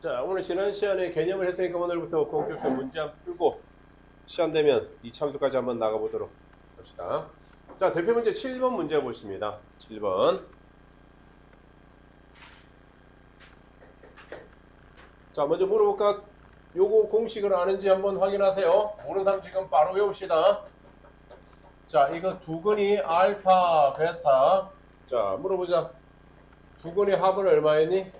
자, 오늘 지난 시간에 개념을 했으니까 오늘부터 본격적으로 문제 한번 풀고 시간 되면 이 참수까지 한번 나가보도록 합시다. 자, 대표 문제 7번 문제 보십니다. 7번. 자, 먼저 물어볼까? 요거 공식을 아는지 한번 확인하세요. 모르는 사람 지금 바로 외웁시다. 자, 이거 두근이 알파, 베타. 자, 물어보자. 두근의 합은 얼마였니?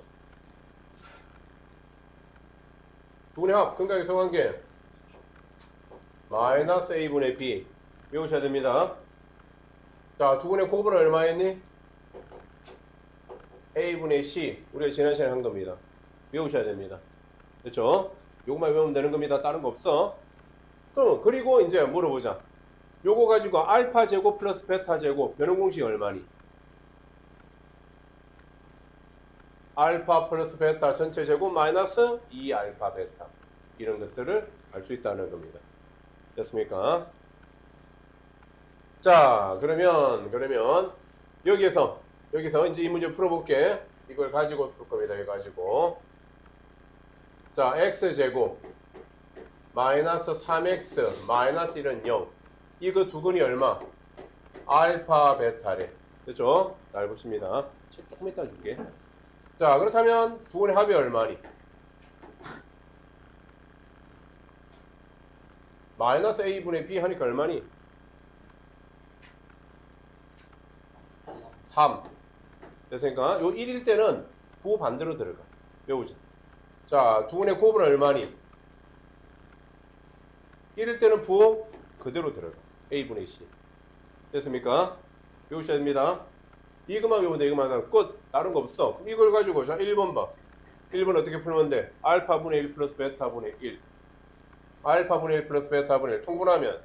두근의 합, 근각의 성관계 마이너스 a분의 b 외우셔야 됩니다. 자, 두근의 곱은 얼마였니? a분의 c 우리가 지난 시간에 한 겁니다. 외우셔야 됩니다. 됐죠? 요것만 외우면 되는 겁니다. 다른 거 없어. 그럼 그리고 이제 물어보자. 요거 가지고 알파 제곱 플러스 베타 제곱 변형 공식이 얼마니? 알파 플러스 베타 전체 제곱 마이너스 2알파 베타 이런 것들을 알 수 있다는 겁니다. 됐습니까? 자, 그러면 여기서 이제 이 문제 풀어볼게. 이걸 가지고 풀 겁니다. 이거 가지고. 자, x제곱 마이너스 3x 마이너스 1은 0. 이거 두근이 얼마? 알파 베타래. 됐죠? 잘 보십니다. 조금 이따 줄게. 자, 그렇다면 두근의 합이 얼마니? 마이너스 a분의 b 하니까 얼마니? 3. 됐으니까 요 1일 때는 부호 반대로 들어가. 외우자. 자, 두근의 곱은 얼마니? 1일 때는 부호 그대로 들어가. a분의 c. 됐습니까? 외우셔야 됩니다. 이것만 외우면 돼. 이것만 끝. 다른 거 없어. 그럼 이걸 가지고 자 1번 봐. 1번 어떻게 풀면 돼? 알파분의 1 플러스 베타분의 1. 알파분의 1 플러스 베타분의 1 통분하면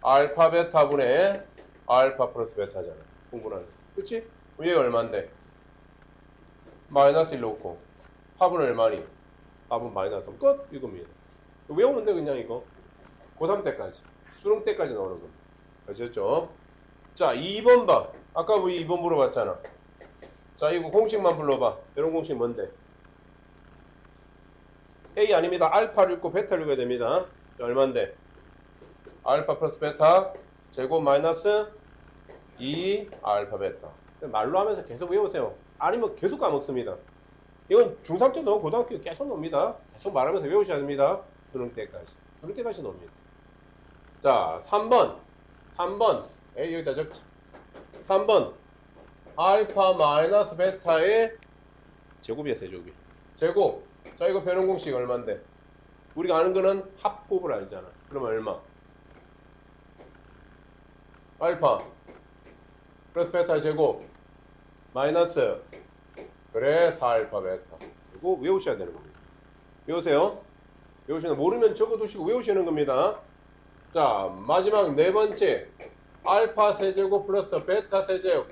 알파 베타분의 알파 플러스 베타잖아. 통분하면. 그치? 얘가 얼만데? 마이너스 1 넣고 합은 얼마니? 합은 마이너스 3. 끝! 이겁니다. 외우면 돼 그냥 이거. 고3 때까지. 수능 때까지 나오는 겁니다. 아셨죠? 자, 2번 봐. 아까 우리 2번 물어봤잖아. 자, 이거 공식만 불러봐. 이런 공식 뭔데? A 아닙니다. 알파를 읽고 베타를 읽어야 됩니다. 자, 얼만데? 알파 플러스 베타 제곱 마이너스 2 알파 베타. 말로 하면서 계속 외우세요. 아니면 계속 까먹습니다. 이건 중3 때도 고등학교 계속 놉니다. 계속 말하면서 외우셔야 됩니다. 수능 때까지. 수능 때까지 놉니다. 자, 3번. 에이, 여기다 적자. 3번. 알파 마이너스 베타의 제곱이야, 세제곱이. 제곱. 자, 이거 변형 공식 얼만데? 우리가 아는 거는 합곱을 알잖아. 그러면 얼마? 알파 플러스 베타 제곱 마이너스 그래 4알파 베타. 이거 외우셔야 되는 겁니다. 외우세요. 외우시면 모르면 적어두시고 외우시는 겁니다. 자, 마지막 네 번째 알파 세제곱 플러스 베타 세제곱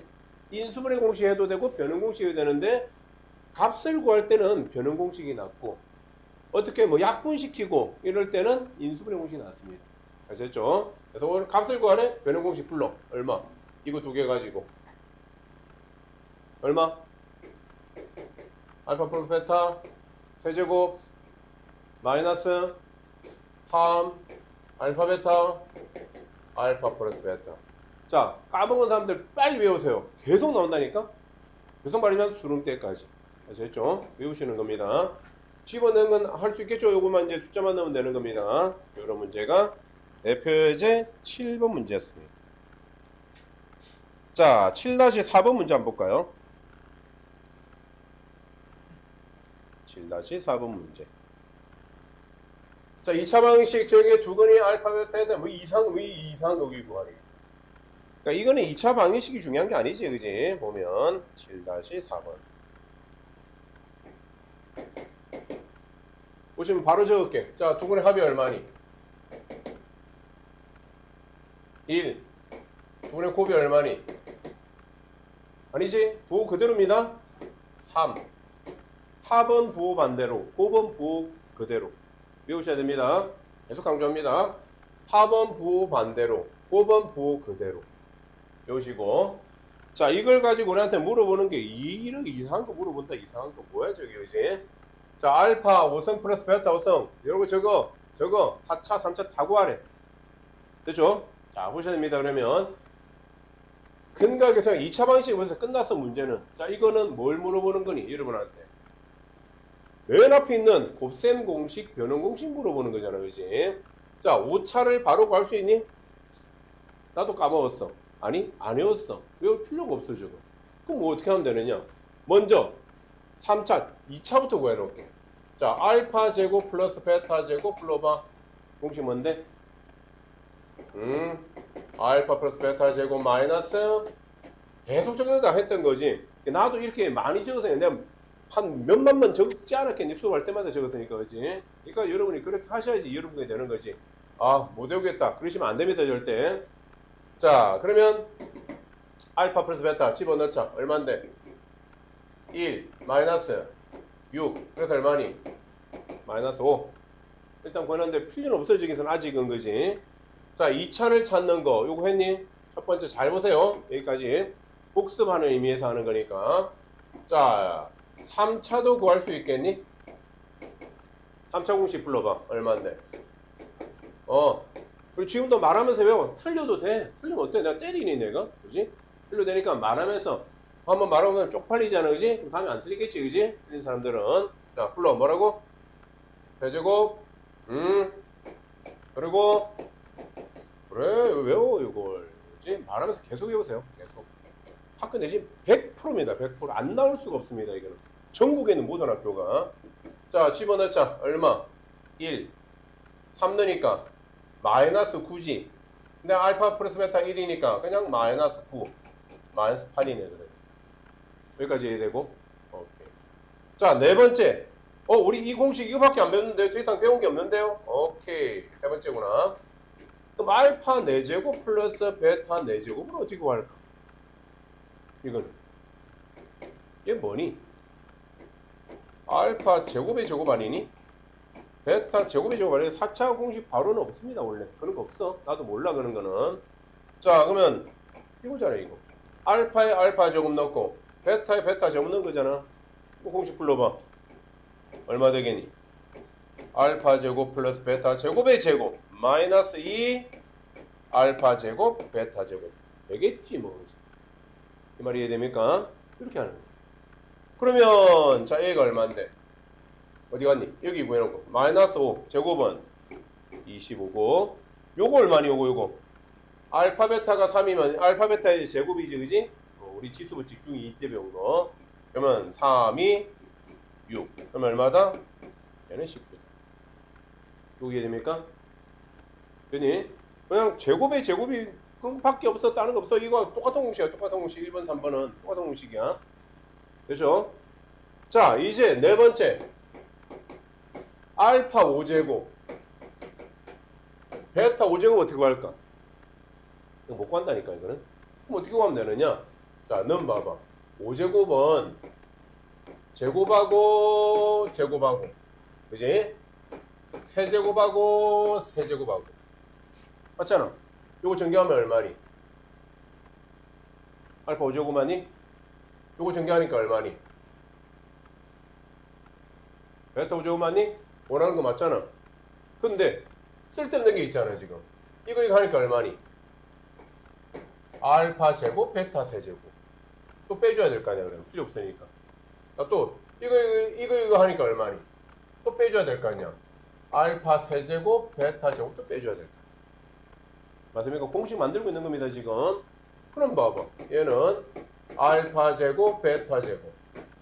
인수분해 공식 해도 되고 변형 공식 해도 되는데 값을 구할 때는 변형 공식이 낫고 어떻게 뭐 약분시키고 이럴 때는 인수분해 공식이 낫습니다. 아셨죠? 그래서 오늘 값을 구하래 변형 공식 불러. 얼마? 이거 두 개 가지고 얼마? 알파 플러스 베타 세제곱 마이너스 3 알파 베타 알파 플러스 베타. 자, 까먹은 사람들 빨리 외우세요. 계속 나온다니까? 계속 말하면 수능 때까지. 아셨죠? 외우시는 겁니다. 집어넣은 건 할 수 있겠죠? 요것만 이제 숫자만 넣으면 되는 겁니다. 이런 문제가 대표제 7번 문제였습니다. 자, 7-4번 문제 한번 볼까요? 7-4번 문제. 자, 2차 방식 저게 두근이 알파 베타인데 뭐 이상 거기 구하래. 그러니까 이거는 2차 방정식이 중요한 게 아니지, 그지? 보면 7-4번. 보시면 바로 적을게. 자, 두근의 합이 얼마니? 1. 두근의 곱이 얼마니? 아니지? 부호 그대로입니다. 3. 합은 부호 반대로, 곱은 부호 그대로. 외우셔야 됩니다. 계속 강조합니다. 합은 부호 반대로, 곱은 부호 그대로. 외우시고. 자, 이걸 가지고 우리한테 물어보는 게 이런 이상한 거 물어본다. 이상한 거 뭐야 저기 그지? 자, 알파 5성 플러스 베타 5성. 이런 거 저거 4차, 3차 다 구하래. 됐죠? 자, 보셔야 됩니다. 그러면 근각 계산 2차 방식이 벌써 끝났어, 문제는. 자, 이거는 뭘 물어보는 거니? 여러분한테. 맨 앞에 있는 곱셈 공식, 변형 공식 물어보는 거잖아, 그지? 자, 5차를 바로 구할 수 있니? 나도 까먹었어. 아니, 안 외웠어. 외울 필요가 없어, 저거. 그럼 뭐 어떻게 하면 되느냐? 먼저 3차, 2차부터 구해놓을게. 자, 알파 제곱 플러스 베타 제곱 불러봐. 공식 뭔데? 알파 플러스 베타 제곱 마이너스 계속 적어다 했던 거지. 나도 이렇게 많이 적었어요. 내가 한 몇만 번 적지 않았겠니? 수업할 때마다 적었으니까, 그지? 그러니까 여러분이 그렇게 하셔야지 여러분이 되는 거지. 아, 못 외우겠다. 그러시면 안 됩니다, 절대. 자, 그러면 알파 플러스 베타 집어넣자. 얼만데? 1 마이너스 6. 그래서 얼마니? 마이너스 5. 일단 구했는데 필요는 없어지긴 아직은, 그지? 자, 2차를 찾는 거 요거 했니? 첫 번째 잘 보세요. 여기까지 복습하는 의미에서 하는 거니까. 자, 3차도 구할 수 있겠니? 3차 공식 불러봐. 얼마인데? 그리고 지금도 말하면서 외워. 틀려도 돼. 틀리면 어때? 내가 때리니 내가? 그지? 틀려도 되니까 말하면서 한번 말하면 쪽팔리잖아, 그지? 그럼 다음에 안 틀리겠지, 그지? 틀린 사람들은. 자, 불러. 뭐라고? 배제곱 그리고 그래, 외워 이걸. 그지? 말하면서 계속 외우세요. 계속. 학교 내신 100%입니다. 100%. 안 나올 수가 없습니다, 이거는. 전국에는 모든 학교가. 자, 집어넣자. 얼마? 1. 3 넣으니까 마이너스 9지. 근데 알파 플러스 베타 1이니까 그냥 마이너스 9. 마이너스 8이네, 그래. 여기까지 해야 되고. 오케이. 자, 네 번째. 우리 이 공식 이거밖에 안 배웠는데요? 더 이상 배운 게 없는데요? 오케이. 세 번째구나. 그럼 알파 4제곱 플러스 베타 4제곱은 어떻게 구할까? 이거는. 이게 뭐니? 알파 제곱의 제곱 아니니? 베타 제곱의 제곱 아니니? 4차 공식 바로는 없습니다, 원래. 그런 거 없어. 나도 몰라, 그런 거는. 자, 그러면 이거잖아, 이거. 알파에 알파 제곱 넣고 베타에 베타 제곱 넣은 거잖아. 뭐 공식 불러봐. 얼마 되겠니? 알파 제곱 플러스 베타 제곱의 제곱 마이너스 2 알파 제곱 베타 제곱 되겠지 뭐. 이 말이 이해됩니까? 이렇게 하는 거야. 그러면 자, A가 얼마인데? 어디 갔니? 여기 구해놓고 마이너스 5 제곱은 25고 요거 얼마니? 요거 알파 베타가 3이면 알파 베타의 제곱이지, 그지? 우리 지수 법칙 중2 이때 배운 거. 그러면 3이 6. 그러면 얼마다? 얘는 19다. 이거 이해됩니까? 그니? 그냥 제곱의 제곱이 그밖에 없어. 다른 거 없어. 이거 똑같은 공식이야. 똑같은 공식. 1번, 3번은 똑같은 공식이야. 그죠? 자, 이제 네 번째. 알파 5제곱. 베타 5제곱 어떻게 구할까? 이거 못 구한다니까, 이거는. 그럼 어떻게 구하면 되느냐? 자, 넌 봐봐. 5제곱은 제곱하고 제곱하고, 그지? 세제곱하고 세제곱하고 맞잖아. 요거 전개하면 얼마니? 알파 5제곱만이? 요거 전개하니까 얼마니? 베타 5제곱만이? 원하는 거 맞잖아. 근데 쓸데없는 게 있잖아, 지금. 이거 하니까 얼마니? 알파 제곱 베타 세제곱. 또 빼줘야 될 거 아니야, 그러면. 필요 없으니까. 또 이거 하니까 얼마니? 또 빼줘야 될 거 아니야. 알파 세제곱 베타 제곱 또 빼줘야 될 거. 맞습니까? 공식 만들고 있는 겁니다, 지금. 그럼 봐봐. 얘는 알파 제곱 베타 제곱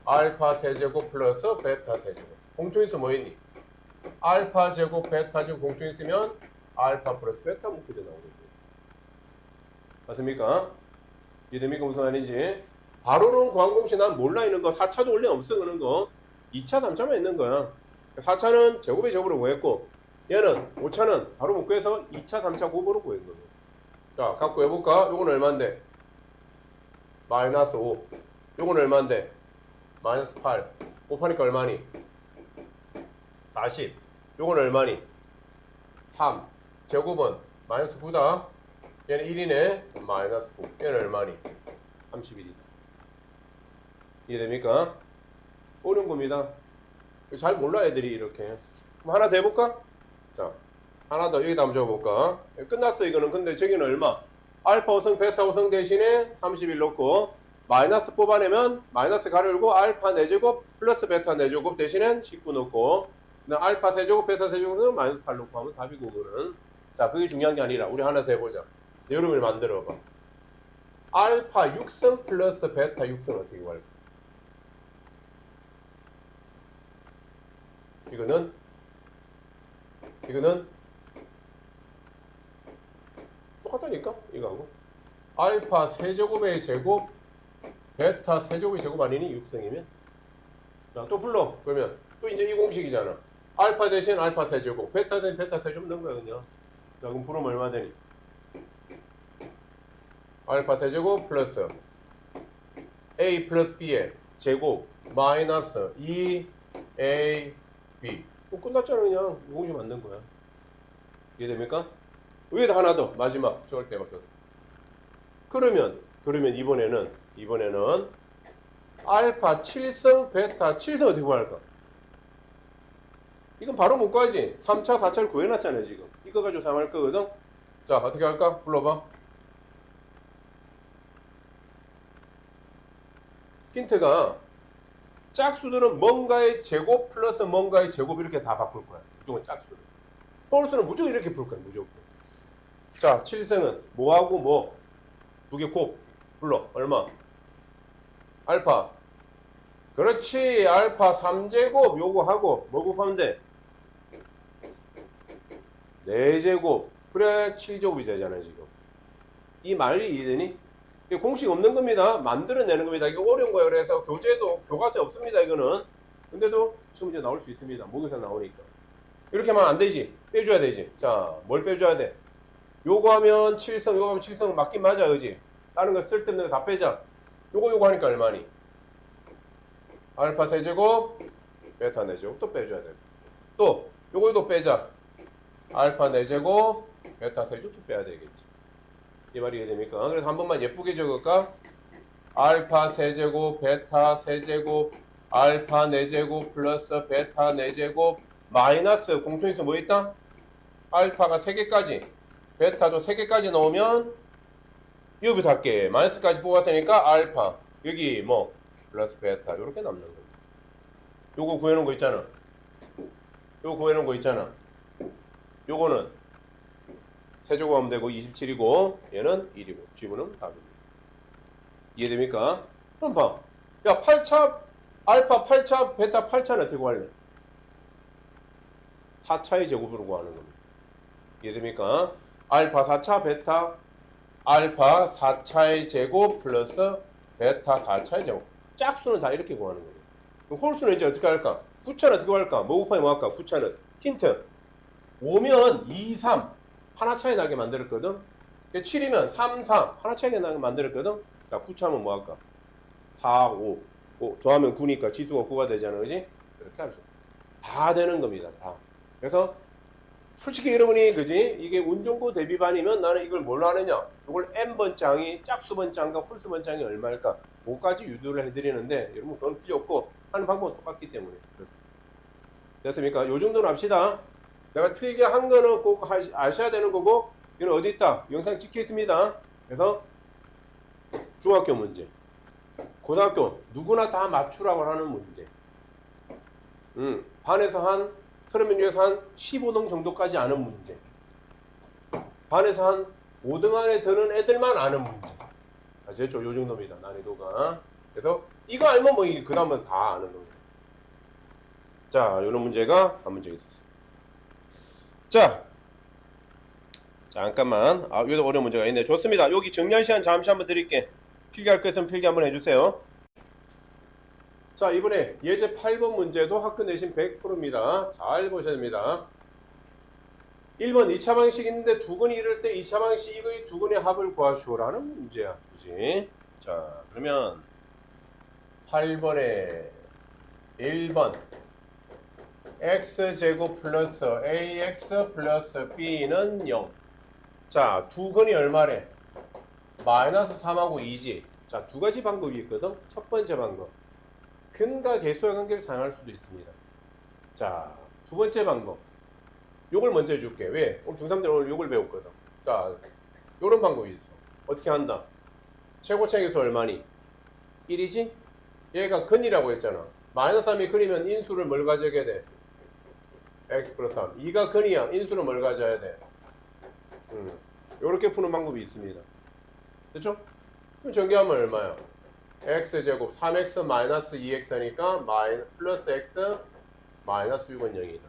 알파 세제곱 플러스 베타 세제곱. 공통인수 뭐 있니? 알파 제곱 베타 제곱 공통인수면 알파 플러스 베타 묶어져 나오거든요. 맞습니까? 이해됩니까? 무슨 말인지. 바로는 구항공식 난 몰라 있는 거. 4차도 원래 없어, 그런 거. 2차, 3차만 있는 거야. 4차는 제곱의 제곱으로 구했고, 얘는 5차는 바로 못 구해서 2차, 3차 곱으로 구한 거예요. 자, 갖고 해볼까? 요건 얼만데? 마이너스 5. 요건 얼만데? 마이너스 8. 곱하니까 얼마니? 40. 요건 얼마니? 3. 제곱은 마이너스 9다. 얘는 1이네. 마이너스 9. 얘는 얼마니? 31이다. 이해됩니까? 어려운 겁니다. 잘 몰라 애들이 이렇게. 그럼 하나 더 해볼까? 자, 하나 더 여기다 한번 적어볼까? 끝났어 이거는. 근데 저기는 얼마? 알파 5성 베타 5성 대신에 31 넣고 마이너스 뽑아내면 마이너스 가로 열고 알파 4제곱 플러스 베타 4제곱 대신에 19 넣고 알파 세제곱 베타 세제곱은 마이너스 8 넣고 하면 답이고 그거는. 자, 그게 중요한 게 아니라 우리 하나 더 해보자. 여름을 만들어봐. 알파 6성 플러스 베타 6성 어떻게 구할까? 이거는 똑같다니까 이거하고. 알파 세제곱의 제곱 베타 세제곱의 제곱 아니니 6성이면. 자, 또 불러. 그러면 또 이제 이 공식이잖아. 알파 대신 알파 세제곱 베타 대신 베타 세제곱 넣은 거야 그냥. 자, 그럼 부르면 얼마 되니? 알파 세제곱 플러스 a 플러스 b의 제곱 마이너스 2ab. 끝났잖아 그냥. 이 공식 만든 거야. 이해됩니까? 위에다 하나 더 마지막 저걸 때 봤었어. 그러면 이번에는 알파 7성 베타 7성 어떻게 구할까? 이건 바로 못 구하지. 3차 4차를 구해놨잖아요 지금. 이거 가지고 상할 거거든. 자, 어떻게 할까? 불러봐. 힌트가 짝수들은 뭔가의 제곱 플러스 뭔가의 제곱 이렇게 다 바꿀 거야. 무조건 짝수를. 홀수는 무조건 이렇게 풀 거야. 무조건. 자, 7성은 뭐하고 뭐? 두 개 곱. 불러. 얼마? 알파. 그렇지. 알파 3제곱 요거 하고 뭐 곱하면 돼? 4제곱. 그래 7제곱이 되잖아요 지금. 이 말이 이해되니? 공식 없는 겁니다. 만들어내는 겁니다. 이게 어려운 거예요. 그래서 교재도 교과서에 없습니다. 이거는. 근데도 시험 문제 나올 수 있습니다. 모의고사 나오니까. 이렇게 하면 안 되지. 빼줘야 되지. 자, 뭘 빼줘야 돼? 요거 하면 7성, 요거 하면 7성 맞긴 맞아, 그지? 다른 거 쓸데없는 거 다 빼자. 요거 하니까 얼마니? 알파 세제곱, 베타 4제곱 또 빼줘야 돼. 또 요거도 빼자. 알파 4제곱, 베타 세제곱 또 빼야 되겠지. 이 말이 이해됩니까? 그래서 한 번만 예쁘게 적을까? 알파 세제곱, 베타 세제곱, 알파 4제곱 플러스 베타 4제곱 마이너스 공통에서 뭐 있다? 알파가 3개까지 베타도 3개까지 넣으면 이거부터 할게. 마이너스까지 뽑았으니까 알파 여기 뭐 플러스 베타 이렇게 남는 거야. 요거 구해놓은 거 있잖아. 요거 구해놓은 거 있잖아. 요거는 세제곱하면 되고 27이고 얘는 1이고 G분은 답입니다. 이해됩니까? 그럼 봐. 야 8차 알파 8차 베타 8차는 어떻게 구할래? 4차의 제곱으로 구하는 겁니다. 이해됩니까? 알파 4차 베타 알파 4차의 제곱 플러스 베타 4차의 제곱. 짝수는 다 이렇게 구하는 거예요. 그럼 홀수는 이제 어떻게 할까? 9차는 어떻게 할까? 뭐 곱하기 뭐 할까? 9차는 힌트 5면 2, 3 하나 차이 나게 만들었거든. 7이면 3, 4 하나 차이 나게 만들었거든. 자, 9차면 뭐 할까? 4, 5 더하면 9니까 지수가 9가 되잖아, 그지? 이렇게 할 수 다 되는 겁니다. 다. 그래서 솔직히 여러분이 그지? 이게 운종고 대비반이면 나는 이걸 뭘로 하느냐? 이걸 n번장이 짝수번장과 홀수번장이 얼마일까? 그거까지 유도를 해드리는데 여러분 그건 필요 없고 하는 방법은 똑같기 때문에 그렇습니다. 됐습니까? 요 정도는 합시다. 내가 틀게 한 거는 꼭 아셔야 되는 거고 이건 어디 있다? 영상 찍혀 있습니다. 그래서 중학교 문제, 고등학교 누구나 다 맞추라고 하는 문제. 반에서 한 30명 중에서 한 15등 정도까지 아는 문제. 반에서 한 5등 안에 드는 애들만 아는 문제. 아시겠죠? 요 정도입니다. 난이도가. 그래서 이거 알면 뭐 그 다음은 다 아는 겁니다. 자, 이런 문제가 한 문제 있었습니다. 자, 잠깐만. 여기도 어려운 문제가 있네. 좋습니다. 여기 정리할 시간 잠시 한번 드릴게. 필기할 거 있으면 필기 한번 해주세요. 자, 이번에 예제 8번 문제도 학교 내신 100%입니다. 잘 보셔야 됩니다. 1번 2차 방식 있는데 두근이 이럴 때 2차 방식 이거의 두근의 합을 구하시오라는 문제야. 그지? 자, 그러면 8번에 1번 x제곱 플러스 ax 플러스 b는 0. 자, 두근이 얼마래? 마이너스 3하고 2지. 자, 두 가지 방법이 있거든. 첫 번째 방법. 근과 개수의 관계를 사용할 수도 있습니다. 자, 두 번째 방법. 요걸 먼저 해줄게. 왜? 오늘 중3들 오늘 요걸 배웠거든. 자, 요런 방법이 있어. 어떻게 한다? 최고차계수 얼마니? 1이지? 얘가 근이라고 했잖아. 마이너스 3이 근이면 인수를 뭘 가져야 돼? x 플러스 3. 2가 근이야. 인수를 뭘 가져야 돼? 요렇게 푸는 방법이 있습니다. 됐죠? 그럼 전개하면 얼마야? x제곱 3x 마이너스 2x니까 플러스 x 마이너스 6은 0이다.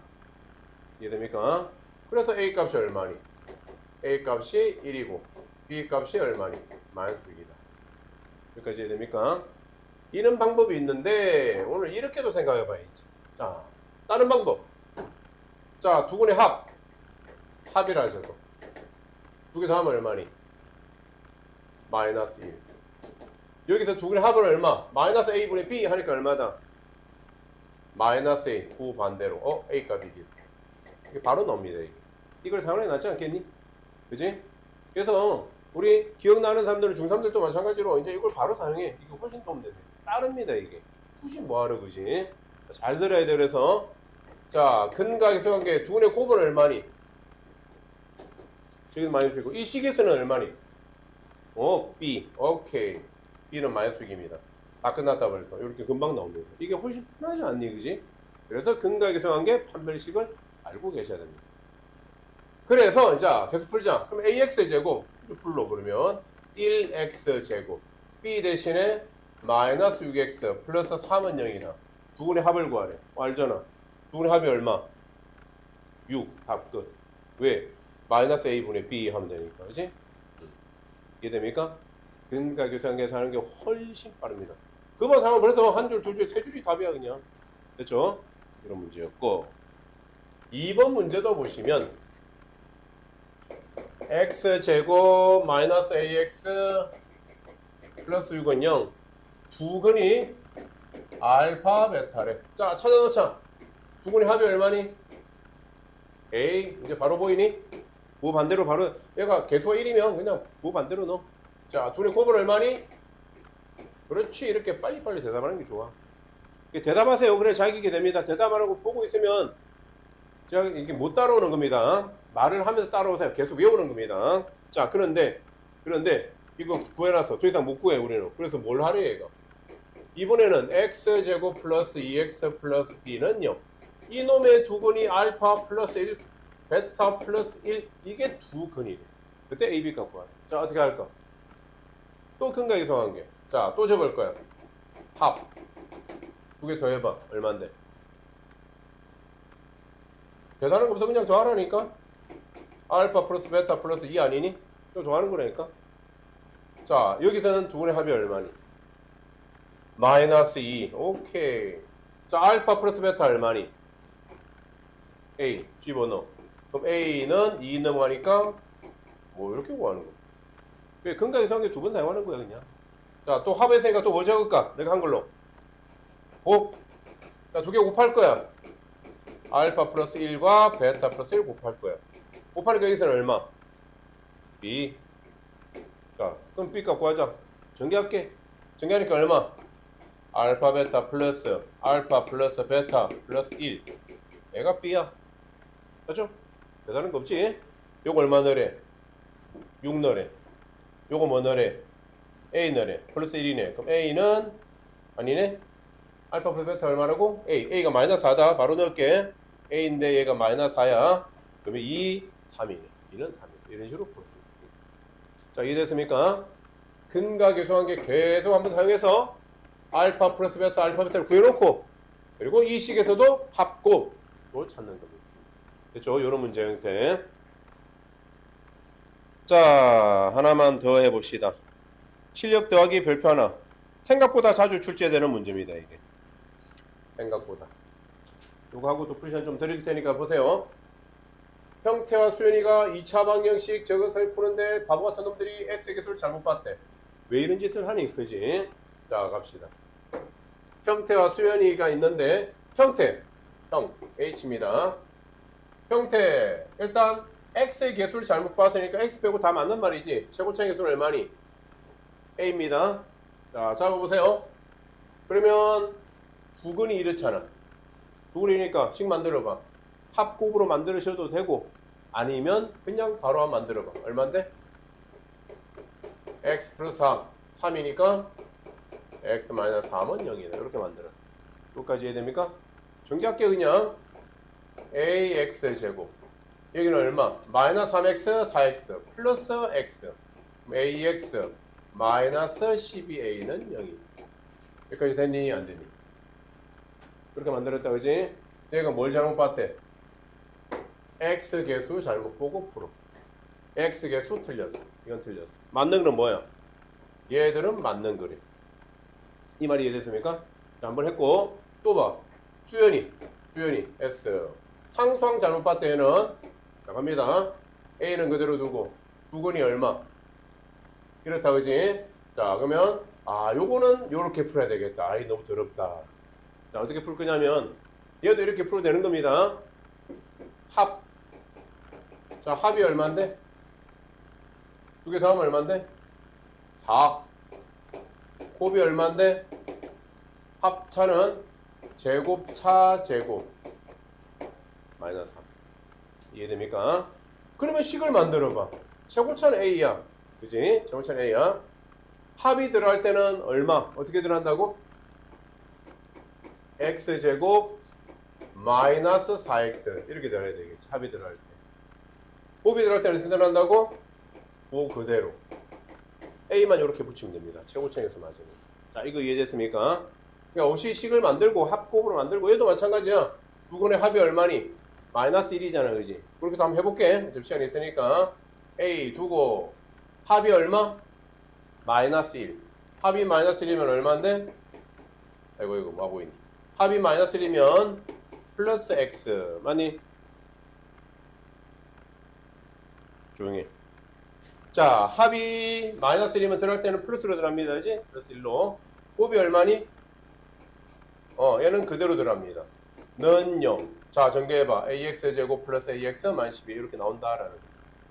이해됩니까? 그래서 a 값이 얼마니? a 값이 1이고 b 값이 얼마니? 마이너스 6이다. 여기까지 이해됩니까? 이런 방법이 있는데 오늘 이렇게도 생각해봐야지. 자, 다른 방법. 자, 두 분의 합이라 하셔도 두 개 더하면 얼마니? 마이너스 1. 여기서 두 개의 합은 얼마? 마이너스 a분의 b 하니까 얼마다? 마이너스 a. 그 반대로 a 값이 이게. 이게 바로 나옵니다. 이걸 상황에 놨지 않겠니? 그지? 그래서 우리 기억나는 사람들은 중3들도 마찬가지로 이제 이걸 바로 사용해. 이거 훨씬 도움 되네. 따릅니다. 이게 굳이 뭐하러 그지? 잘 들어야 돼. 그래서 자, 근각에서 관계 두 분의 곱은 얼마니? 여기서 마이너스 6이고 이 식에서는 얼마니? B. 오케이. B는 마이너스 6입니다. 다 끝났다 벌써. 이렇게 금방 나옵니다. 이게 훨씬 편하지 않니? 그지? 그래서 근각에서 관계 판별식을 알고 계셔야 됩니다. 그래서 자, 계속 풀자. 그럼 AX제곱 풀로 그러면 1X제곱 B 대신에 마이너스 6X 플러스 3은 0이다. 두 분의 합을 구하래. 알잖아. 두 분의 합이 얼마? 6. 합 끝. 왜? 마이너스 A분의 B 하면 되니까. 그치? 이해됩니까? 근각에서 계산하는 게 훨씬 빠릅니다. 그만 사면 벌써 한 줄, 두 줄, 세 줄이 답이야 그냥. 됐죠? 이런 문제였고 2번 문제도 보시면 x제곱 마이너스 ax 플러스 6은 0 두 근이 알파 베타래. 자, 찾아놓자. 두 근의 합이 얼마니? A. 이제 바로 보이니? 뭐 반대로 바로 얘가 개수가 1이면 그냥 뭐 반대로 넣어. 자, 둘의 곱은 얼마니? 그렇지. 이렇게 빨리빨리 대답하는 게 좋아. 대답하세요. 그래 잘 이기게 됩니다. 대답 안 하고 보고 있으면 제가 이게 못 따라오는 겁니다. 말을 하면서 따라오세요. 계속 외우는 겁니다. 자, 그런데 이거 구해놨어. 더 이상 못 구해 우리는. 그래서 뭘 하래 얘가? 이번에는 x제곱 플러스 2x 플러스 b는 0. 이놈의 두 근이 알파 플러스 1 베타 플러스 1 이게 두 근이래. 그때 AB 값 구하래. 자, 어떻게 할까? 또 근각 이상한 게. 자, 또 적을 거야. 합. 두 개 더 해봐. 얼만데? 대단한 거 없어. 그냥 더하라니까? 알파 플러스 베타 플러스 2 아니니? 또 더하는 거라니까? 자, 여기서는 두 분의 합이 얼마니? 마이너스 2. 오케이. 자, 알파 플러스 베타 얼마니? A. 집어넣어. 그럼 A는 2 넘어가니까 뭐 이렇게 구하는 거. 왜 근각 이상한 게 두 번 사용하는 거야 그냥. 자, 또 합했으니까 또 뭐 적을까? 내가 한글로. 곱. 자, 두 개 곱할 거야. 알파 플러스 1과 베타 플러스 1 곱할 거야. 곱하니까 여기서는 얼마? B. 자, 그럼 B 값 구하자. 전개할게. 전개하니까 얼마? 알파 베타 플러스 베타 플러스 1. 얘가 B야. 맞죠? 대단한 거 없지? 요거 얼마 넣으래? 6 넣으래. 요거 뭐 넣으래? A 넣으래. 플러스 1이네. 그럼 A는 아니네? 알파 플러스 베타 얼마라고? A가 마이너스 4다. 바로 넣을게. A인데 얘가 마이너스 4야. 그러면 2, 3이네. 2는 3이네. 이런 식으로 풀어요. 자, 이해됐습니까? 근각 계수관계 계속 한번 사용해서 알파 플러스 베타, 알파 베타를 구해놓고 그리고 이 식에서도 합곱을 찾는 겁니다. 됐죠? 이런 문제 형태. 자, 하나만 더 해봅시다. 실력 더하기 별표 하나. 생각보다 자주 출제되는 문제입니다. 이게. 생각보다. 이거 하고 또 풀션 좀 드릴 테니까 보세요. 형태와 수연이가 2차 방정식 저것을 푸는데 바보 같은 놈들이 x의 개수를 잘못 봤대. 왜 이런 짓을 하니? 그지? 자, 갑시다. 형태와 수연이가 있는데 형태, 형, h입니다. 형태, 일단 x의 개수를 잘못 봤으니까 x 빼고 다 맞는 말이지. 최고차의 개수는 얼마니? a입니다. 자, 잡아보세요. 그러면 두 근이 이렇잖아. 두근이니까 식 만들어봐. 합곱으로 만드셔도 되고 아니면 그냥 바로 한번 만들어봐. 얼만데? x 플러스 3. 3이니까 x 마이너스 3은 0이다. 이렇게 만들어. 여기까지 이해됩니까? 정리할게 그냥. ax 제곱. 여기는 얼마? 마이너스 3x 4x 플러스 x ax 마이너스 12a는 0이. 여기까지 됐니? 안 됐니? 그렇게 만들었다 그지? 얘가 뭘 잘못 봤대? x 개수 잘못 보고 풀어. x 개수 틀렸어. 이건 틀렸어. 맞는 건 뭐야? 얘들은 맞는 그림. 이 말이 이해됐습니까? 자, 한번 했고 또 봐. 수연이 S. 상수항 잘못 봤대 얘는. 자, 갑니다. A는 그대로 두고 두근이 얼마? 이렇다 그지? 자, 그러면 요거는 요렇게 풀어야 되겠다. 너무 더럽다. 자, 어떻게 풀 거냐면 얘도 이렇게 풀어도 되는 겁니다. 합. 자, 합이 얼만데? 두 개 더하면 얼만데? 4. 곱이 얼만데? 합차는 제곱차 제곱 마이너스 3. 이해됩니까? 그러면 식을 만들어봐. 제곱차는 A야. 그지? 제곱차는 A야. 합이 들어갈 때는 얼마? 어떻게 들어간다고? X제곱 마이너스 4X 이렇게 들어가야 되겠지. 합이 들어갈 때. 곱이 들어갈 때는 어떻게 들어간다고? 오 그대로. A만 이렇게 붙이면 됩니다. 최고층에서 맞으면. 자, 이거 이해됐습니까? 그러니까 없이 식을 만들고 합곱으로 만들고 얘도 마찬가지야. 두근의 합이 얼마니? 마이너스 1이잖아. 그지? 그렇게 또 한번 해볼게. 어차피 시간이 있으니까. A 두고 합이 얼마? 마이너스 1. 합이 마이너스 1이면 얼마인데? 아이고 이거 뭐 보이니? 합이 마이너스 1이면 플러스 X 맞니? 조용히. 자, 합이 마이너스 1이면 들어갈 때는 플러스로 들어갑니다. 그지? 플러스 1로. 곱이 얼마니? 얘는 그대로 들어갑니다. 는 0. 자, 전개해봐. ax제곱 플러스 ax 마이너스 12 이렇게 나온다라는.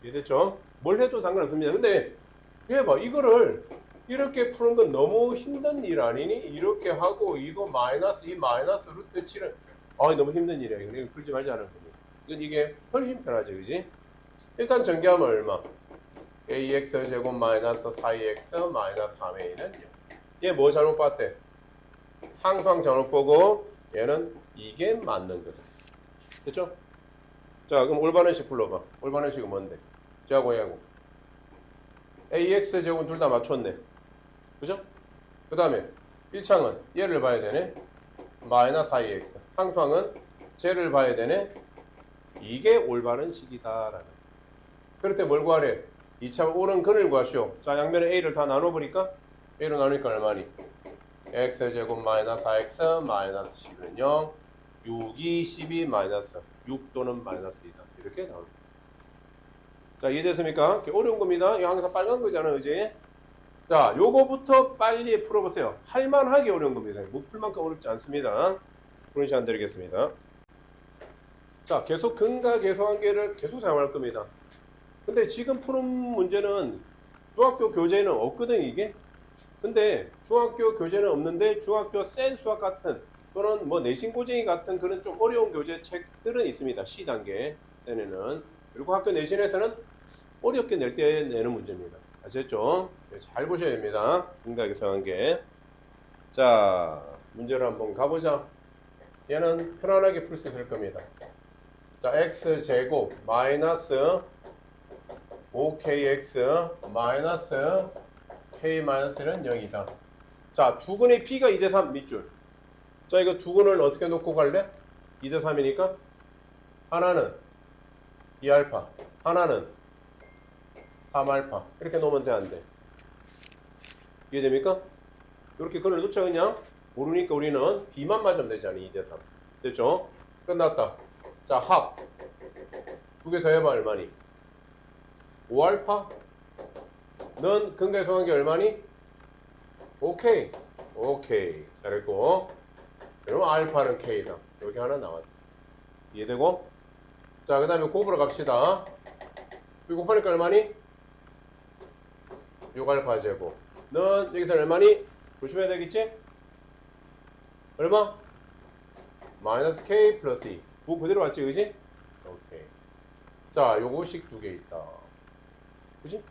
이해됐죠? 뭘 해도 상관없습니다. 근데 해봐. 이거를 이렇게 푸는 건 너무 힘든 일 아니니? 이렇게 하고 이거 마이너스 이 마이너스 루트 7은 너무 힘든 일이야. 이거 풀지 말자는 겁니다. 이게 훨씬 편하지, 그지? 일단 전개하면 얼마? ax제곱 마이너스 4x 마이너스 3a는 0. 얘 뭐 잘못 봤대? 상수항 잘못 보고 얘는 이게 맞는 거다. 됐죠? 자, 그럼 올바른 식 불러봐. 올바른 식은 뭔데? 쟤하고 얘하고. AX제곱은 둘 다 맞췄네. 그죠? 그 다음에 1창은 얘를 봐야 되네. 마이너스 4x. 상수항은 쟤를 봐야 되네. 이게 올바른 식이다라는. 그럴 때 뭘 구하래? 2차 옳은 근을 구하시오. 자, 양면에 A를 다 나눠보니까 A로 나누니까 얼마니? x제곱 마이너스 4x 마이너스 10은 0 6이 12 마이너스 6 또는 마이너스 2다. 이렇게 나옵니다. 자, 이해됐습니까? 어려운 겁니다. 이거 항상 빨간 거잖아요. 그지? 자, 요거부터 빨리 풀어보세요. 할만하게 어려운 겁니다. 못 풀만큼 어렵지 않습니다. 그런 시간 드리겠습니다. 자, 계속 근과 계수관계를 계속 사용할 겁니다. 근데 지금 푸는 문제는 중학교 교재에는 없거든, 이게. 근데 중학교 교재는 없는데 중학교 센 수학 같은 또는 뭐 내신고쟁이 같은 그런 좀 어려운 교재 책들은 있습니다. C단계 센에는. 그리고 학교 내신에서는 어렵게 낼 때 내는 문제입니다. 아셨죠? 잘 보셔야 됩니다. 근과 계수관계. 자, 문제를 한번 가보자. 얘는 편안하게 풀 수 있을 겁니다. 자, x제곱 마이너스 5kx 마이너스 k-1은 0이다. 자, 두근의 p가 2대3 밑줄. 자, 이거 두근을 어떻게 놓고 갈래? 2대3이니까 하나는 2알파, 하나는 3알파. 이렇게 놓으면 돼, 안 돼? 이해됩니까? 이렇게 근을 놓자 그냥. 모르니까 우리는 b만 맞으면 되잖아. 2대3. 됐죠? 끝났다. 자, 합. 두 개 더 해봐, 얼마니? 5알파? 넌 근과 계수관계 얼마니? 오케이. 오케이. 잘했고. 그러면 알파는 K다. 여기 하나 나왔다. 이해되고? 자, 그 다음에 곱으로 갑시다. 여기 곱하니까 얼마니? 6알파 제곱. 넌 여기서 얼마니? 조심해야 되겠지? 얼마? 마이너스 K 플러스 2. 부 그대로 왔지, 그지? 오케이. 자, 요거식 두 개 있다. 그지?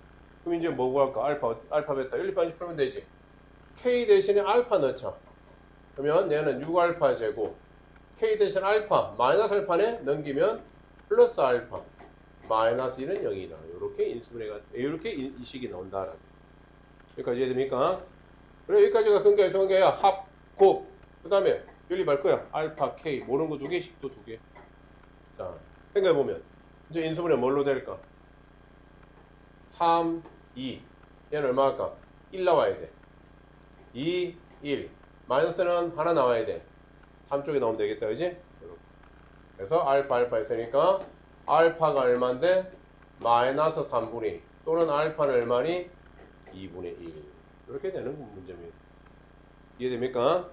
그럼 이제 뭐 구할까? 알파, 베타. 1, 2반씩 풀면 되지. K 대신에 알파 넣자. 그러면 얘는 6알파 제곱. K 대신 알파, 마이너스 알파네 넘기면 플러스 알파. 마이너스 1은 0이다. 이렇게 인식이 나온다. 여기까지 이해됩니까? 그래, 여기까지가 근거의 성계야. 합, 곱. 그 다음에 연립할 거야. 알파, K. 모르는 거 두 개씩 또 두 개. 자, 생각해보면. 이제 인수분해 뭘로 될까? 3, 2. 얘는 얼마 할까? 1 나와야 돼. 2, 1. 마이너스는 하나 나와야 돼. 3쪽에 나오면 되겠다. 그지? 그래서 알파 있으니까 알파가 얼마인데? 마이너스 3분의 2. 또는 알파는 얼마니? 2분의 1. 이렇게 되는 문제입니다. 이해됩니까?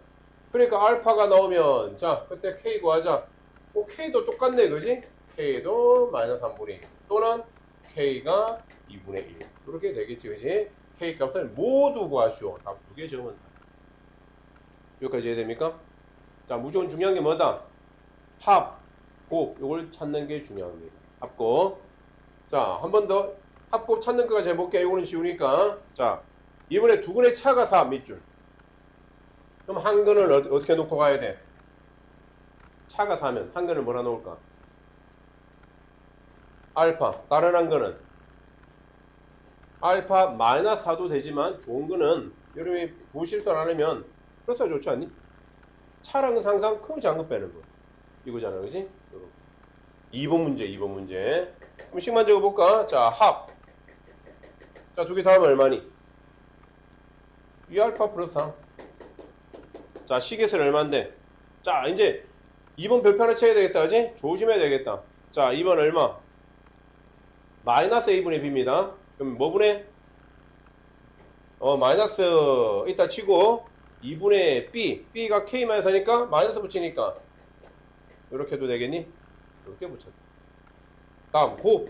그러니까 알파가 나오면 자 그때 K 구하자. K도 똑같네. 그지? K도 마이너스 3분의 2 또는 K가 2분의 1 이렇게 되겠지. 그지? K 값을 모두 구하시오. 답 두 개 적으면 여기까지 이해됩니까? 자, 무조건 중요한 게 뭐다? 합, 곱 이걸 찾는 게 중요합니다. 합곱. 자, 한 번 더 합곱 찾는 거까지 해볼게요. 이거는 쉬우니까. 자, 이번에 두 근의 차가 4 밑줄. 그럼 한 근을 어떻게 놓고 가야 돼? 차가 4면 한 근을 뭐라 놓을까? 알파. 다른 한 근은 알파 마이너스 4도 되지만 좋은 거는 여러분이 보실도 안 하면 플러스가 좋지 않니? 차랑은 항상 큰 장급 빼는 거. 이거잖아. 그지? 2번 문제. 그럼 식만 적어볼까? 자, 합. 자, 두 개 다음은 얼마니? 2알파 플러스 3. 자, 식에서는 얼마인데? 자, 이제 2번 별표 하나 쳐야 되겠다. 그지? 조심해야 되겠다. 자, 2번 얼마? 마이너스 a분의 b입니다. 그럼 뭐 분의? 마이너스 이따 치고 2분의 b. b가 k-4니까 마이너스 붙이니까 이렇게 해도 되겠니? 이렇게 붙였다. 다음 곱.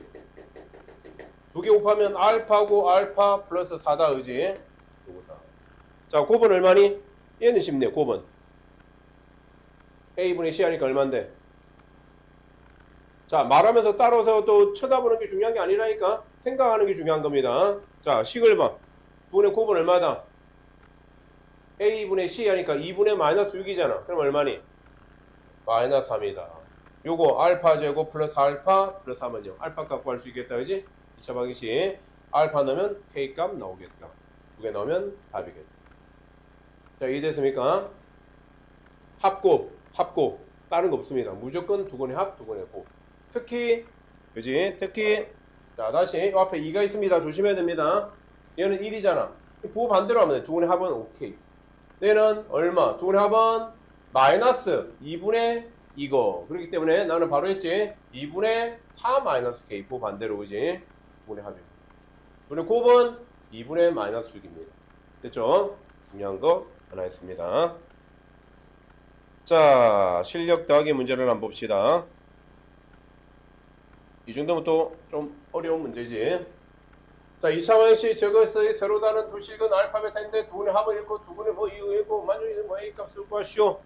두 개 곱하면 알파고 알파 플러스 4다. 그지? 요거다. 자, 곱은 얼마니? 얘는 쉽네. 곱은 a분의 c 하니까 얼만데? 자, 말하면서 따라서 또 쳐다보는 게 중요한 게 아니라니까 생각하는 게 중요한 겁니다. 자, 식을 봐. 2분의 곱은 얼마다? a분의 c 하니까 2분의 마이너스 6이잖아. 그럼 얼마니? 마이너스 3이다. 요거 알파 제곱 플러스 알파 플러스 3은 0. 알파 값 구할 수 있겠다. 그지? 2차 방정식. 알파 넣으면 k 값 나오겠다. 두 개 넣으면 답이겠다. 자, 이해됐습니까? 합곱. 다른 거 없습니다. 무조건 두 건의 합, 두 건의 곱. 특히, 그지? 자, 다시 요 앞에 2가 있습니다. 조심해야 됩니다. 얘는 1이잖아. 부호 반대로 하면 돼. 두 건의 합은 오케이. 얘는 얼마? 두 건의 합은 마이너스 2분의 이거. 그렇기 때문에 나는 바로 했지. 2분의 4 마이너스 k. 부호 반대로, 그지? 두 건의 합이고. 두 건의 곱은 2분의 마이너스 6입니다. 됐죠? 중요한 거 하나 했습니다. 자, 실력 더하기 문제를 한번 봅시다. 이 정도면 또 좀 어려운 문제지. 자, 2차 방정식 저것의 서로 다른 두 식은 알파 베타인데 두 분의 합을 읽고 두 분의 뭐 이거 읽고 만족이 뭐 A 값을 구하시오.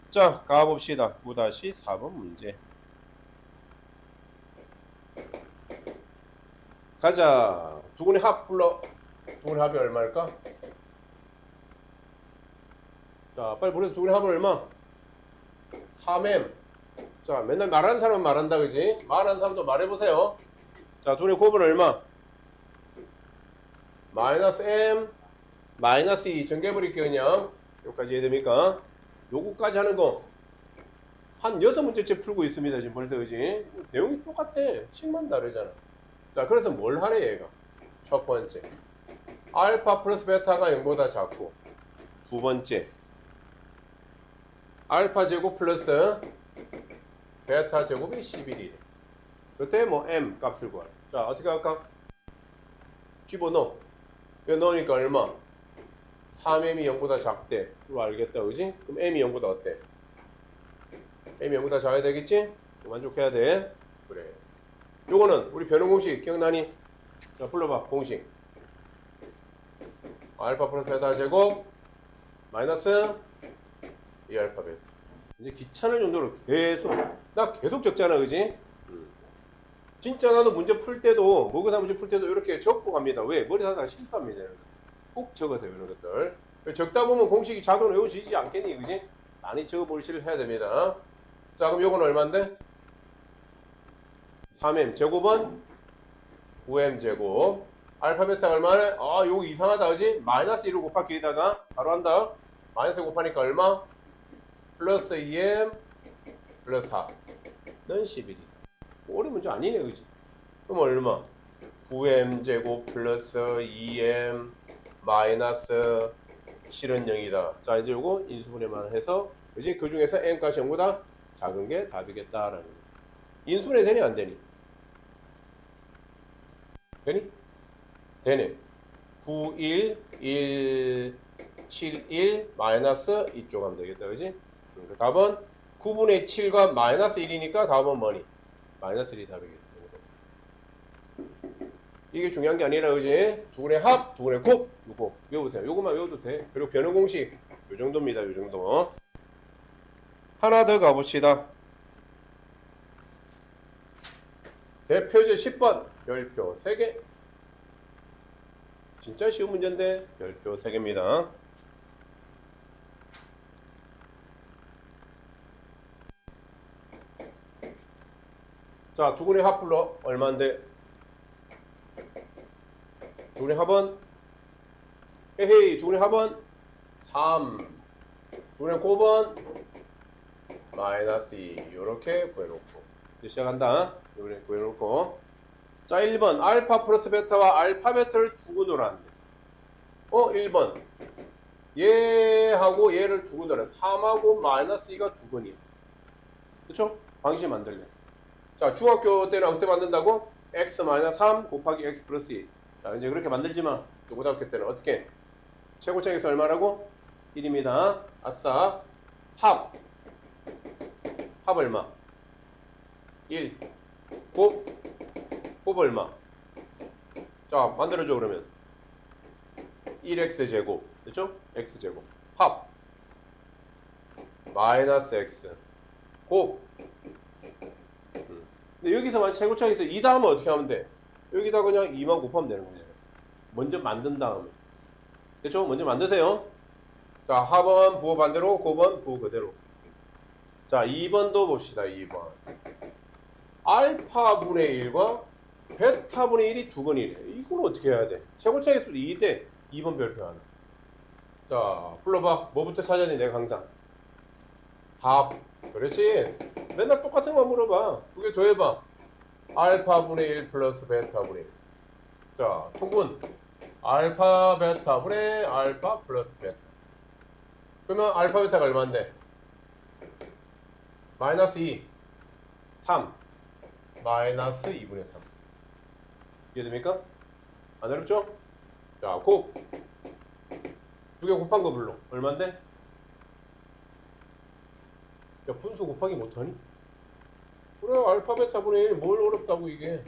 자, 가봅시다. 9-4번 문제. 가자. 두 분의 합 불러. 두 분의 합이 얼마일까? 자, 빨리 보내서 두 분의 합은 얼마? 3m. 자, 맨날 말하는 사람은 말한다. 그지? 말하는 사람도 말해보세요. 자, 두 분의 곱은 얼마? 마이너스 m 마이너스 2 정개해버릴게요. 그냥 여기까지 이해됩니까? 요거까지 하는 거 한 6문제째 풀고 있습니다. 지금 벌써. 그지? 내용이 똑같아. 식만 다르잖아. 자, 그래서 뭘 하래 얘가? 첫 번째 알파 플러스 베타가 0보다 작고, 두 번째 알파 제곱 플러스 베타 제곱이 11이래. 그때 뭐 m 값을 구하래. 자, 어떻게 할까? 집어넣어. 이거 넣으니까 얼마? 3m이 0보다 작대. 이거 알겠다. 그지? 그럼 m이 0보다 어때? m이 0보다 작아야 되겠지? 만족해야 돼. 그래. 요거는 우리 변형 공식 기억나니? 자, 불러봐. 공식. 알파 플러스 베타 제곱 마이너스 2알파 베타. 이제 귀찮을 정도로 계속, 나 계속 적잖아, 그지? 진짜 나도 문제 풀 때도, 모의고사 문제 풀 때도 이렇게 적고 갑니다. 왜? 머리 하다가 실수합니다. 꼭 적으세요, 이런 것들. 적다 보면 공식이 자동으로 외워지지 않겠니, 그지? 많이 적어보시를 해야 됩니다. 자, 그럼 요건 얼마인데? 3m 제곱은 9m 제곱. 알파 베타가 얼마네? 아, 요거 이상하다, 그지? 마이너스 1을 곱하기 여기다가 바로 한다. 마이너스 곱하니까 얼마? 플러스 2m 플러스 4는 11이다. 어려운 문제 아니네, 그지? 그럼 얼마? 9m 제곱 플러스 2m 마이너스 실은 0이다. 자, 이제 요거 인수분해만 해서, 그지? 그 중에서 m값이 전부 다 작은 게 답이겠다라는 거. 인수분해 되니, 안 되니? 되니? 되네. 9, 1, 1, 7, 1, 마이너스 이쪽 하면 되겠다, 그지? 답은 9분의 7과 마이너스 1이니까 답은 뭐니? 마이너스 1이 답이겠다. 이게 중요한 게 아니라, 그지? 두분의 합, 두분의 곱, 요거 외워보세요. 요거만 외워도 돼. 그리고 변형 공식, 요 정도입니다. 요 정도. 하나 더 가봅시다. 대표제 10번, 별표 3개. 진짜 쉬운 문제인데, 별표 3개입니다. 자, 두분의 합불로 얼마인데? 두분의 합은? 에헤이, 두분의 합은? 3. 두분의 곱은? 마이너스 2. 요렇게 구해놓고. 이제 시작한다. 요렇게 구해놓고. 자, 1번. 알파 플러스 베타와 알파 베타를 두고 놀았는데. 1번. 얘하고 얘를 두고 놀아. 3하고 마이너스 2가 두근이야. 그쵸? 방식 만들래. 자, 중학교 때는 어떻게 만든다고? x 마이너스 3 곱하기 x 플러스 2. 자, 이제 그렇게 만들지 마. 고등학교 때는 어떻게? 최고차에서 얼마라고? 1입니다. 아싸. 합 얼마? 1. 곱 얼마? 자, 만들어줘, 그러면. 1x 제곱. 됐죠? x 제곱. 합. 마이너스 x. 곱. 근데 여기서만 최고차에서 2다 하면 어떻게 하면 돼? 여기다 그냥 2만 곱하면 되는 거예요. 먼저 만든 다음에. 됐죠? 먼저 만드세요. 자, 합은 부호 반대로, 곱은 부호 그대로. 자, 2번도 봅시다. 2번. 알파분의 1과 베타분의 1이 두근이래. 이걸 어떻게 해야 돼? 최고차에서 2대 2번 별표 하나. 자, 불러봐. 뭐부터 찾아야 돼, 내가 항상? 합. 그렇지. 맨날 똑같은 거 물어봐. 두 개 더해봐. 알파분의 1 플러스 베타분의 1. 자, 통분. 알파 베타분의 알파 플러스 베타. 그러면 알파 베타가 얼마인데? 마이너스 2. 3. 마이너스 2분의 3. 이해됩니까? 안 어렵죠? 자, 곱. 두 개 곱한 거 불러. 얼마인데? 야, 분수 곱하기 못하니? 그래, 알파 베타분의 1. 뭘 어렵다고 이게.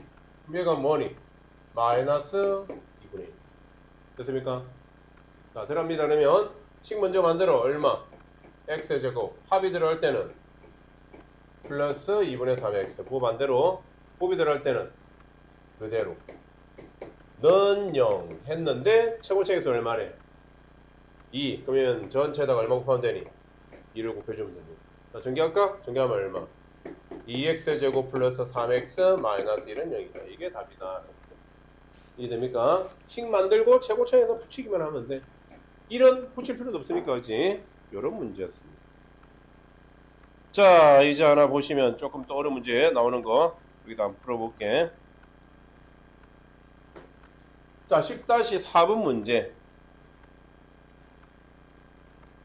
얘가 뭐니? 마이너스 2분의 1. 됐습니까? 자, 들어갑니다. 그러면 식 먼저 만들어. 얼마? x제곱. 합이 들어갈 때는 플러스 2분의 3x. 부호 반대로. 곱이 들어갈 때는 그대로. 는 0 했는데 최고차에서 얼마래? 2. 그러면 전체에다가 얼마 곱하면 되니? 2를 곱해주면 되니. 자, 전개할까? 전개하면 얼마? 2x제곱 플러스 3x 마이너스 1은 0이다. 이게 답이다. 이해됩니까? 식 만들고 최고차에서 붙이기만 하면 돼. 1은 붙일 필요도 없으니까, 그지? 요런 문제였습니다. 자, 이제 하나 보시면 조금 더 어려운 문제 나오는 거 여기다 한번 풀어볼게. 자, 10-4번 문제.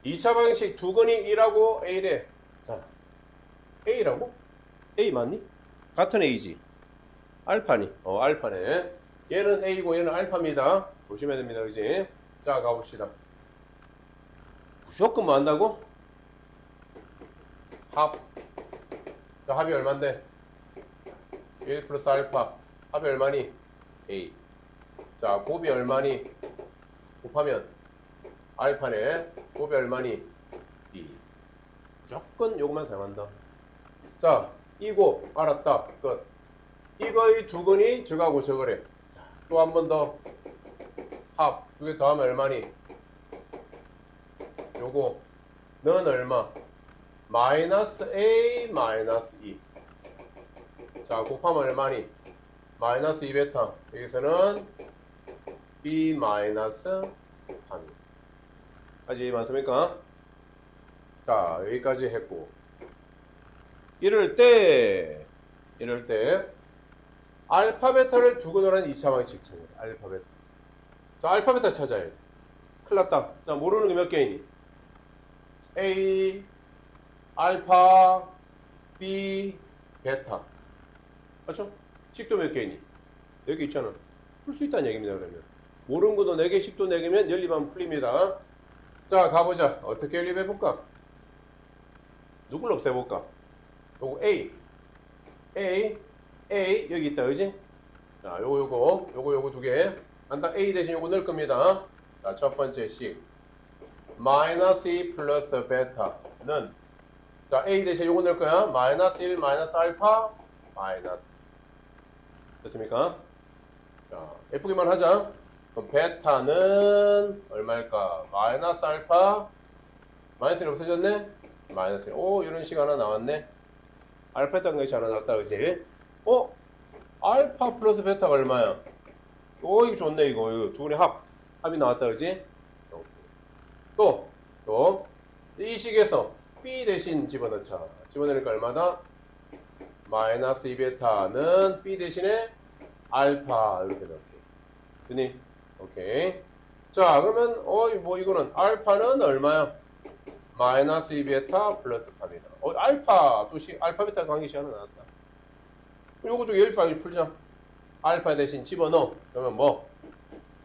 2차 방식 두근이 1하고 A래. 자, A라고? A 맞니? 같은 A지. 알파니. 알파네. 얘는 A고 얘는 알파입니다. 조심해야 됩니다. 그지? 자, 가봅시다. 무조건 뭐 한다고? 합. 자, 합이 얼만데? 1 플러스 알파. 합이 얼마니? A. 자, 곱이 얼마니? 곱하면 알파네. 곱이 얼마니? B. 무조건 요것만 사용한다. 자, 이거 알았다. 끝. 이거의 두근이 저거하고 저거래. 또 한 번 더 합. 두 개 더하면 얼마니? 요거 는 얼마? 마이너스 A 마이너스 2. 자, 곱하면 얼마니? 마이너스 2베타. 여기서는 B 마이너스 3. 아직 맞습니까? 자, 여기까지 했고. 이럴 때 알파 베타를 두고 노란 2차 방식 찾아야 알파 베타. 자, 알파 베타 찾아야 돼. 큰일 났다. 자, 모르는 게 몇 개이니? A, 알파, B, 베타. 맞죠? 식도 몇 개이니? 4개 있잖아. 풀 수 있다는 얘기입니다, 그러면. 모르는 것도 4개, 식도 4개면 연립하면 풀립니다. 자, 가보자. 어떻게 연립해볼까? 누굴 없애볼까? 요거 A, 여기 있다, 그지? 자, 요거 두 개. 간단 A 대신 요거 넣을 겁니다. 자, 첫 번째 식. 마이너스 2 플러스 베타는, 자, A 대신 요거 넣을 거야. 마이너스 1 마이너스 알파, 마이너스. 됐습니까? 자, 예쁘게만 하자. 그럼 베타는 얼마일까? 마이너스 알파, 마이너스 1 없어졌네? 마이너스 1. 오, 이런 식 하나 나왔네. 알파 딴 것이 하나 나왔다, 그지? 알파 플러스 베타가 얼마야? 이거 좋네, 이거 두 분의 합이 나왔다, 그지? 또, 이 식에서 B 대신 집어넣자. 집어넣으니까 얼마다? 마이너스 2베타는 B 대신에 알파, 이렇게 넣을게. 그니? 오케이. 자, 그러면, 이거는, 알파는 얼마야? 마이너스 2베타 플러스 3이다. 알파, 알파 베타 관계식 하나 나왔다. 요것도 열방이 풀자. 알파 대신 집어넣어. 그러면 뭐?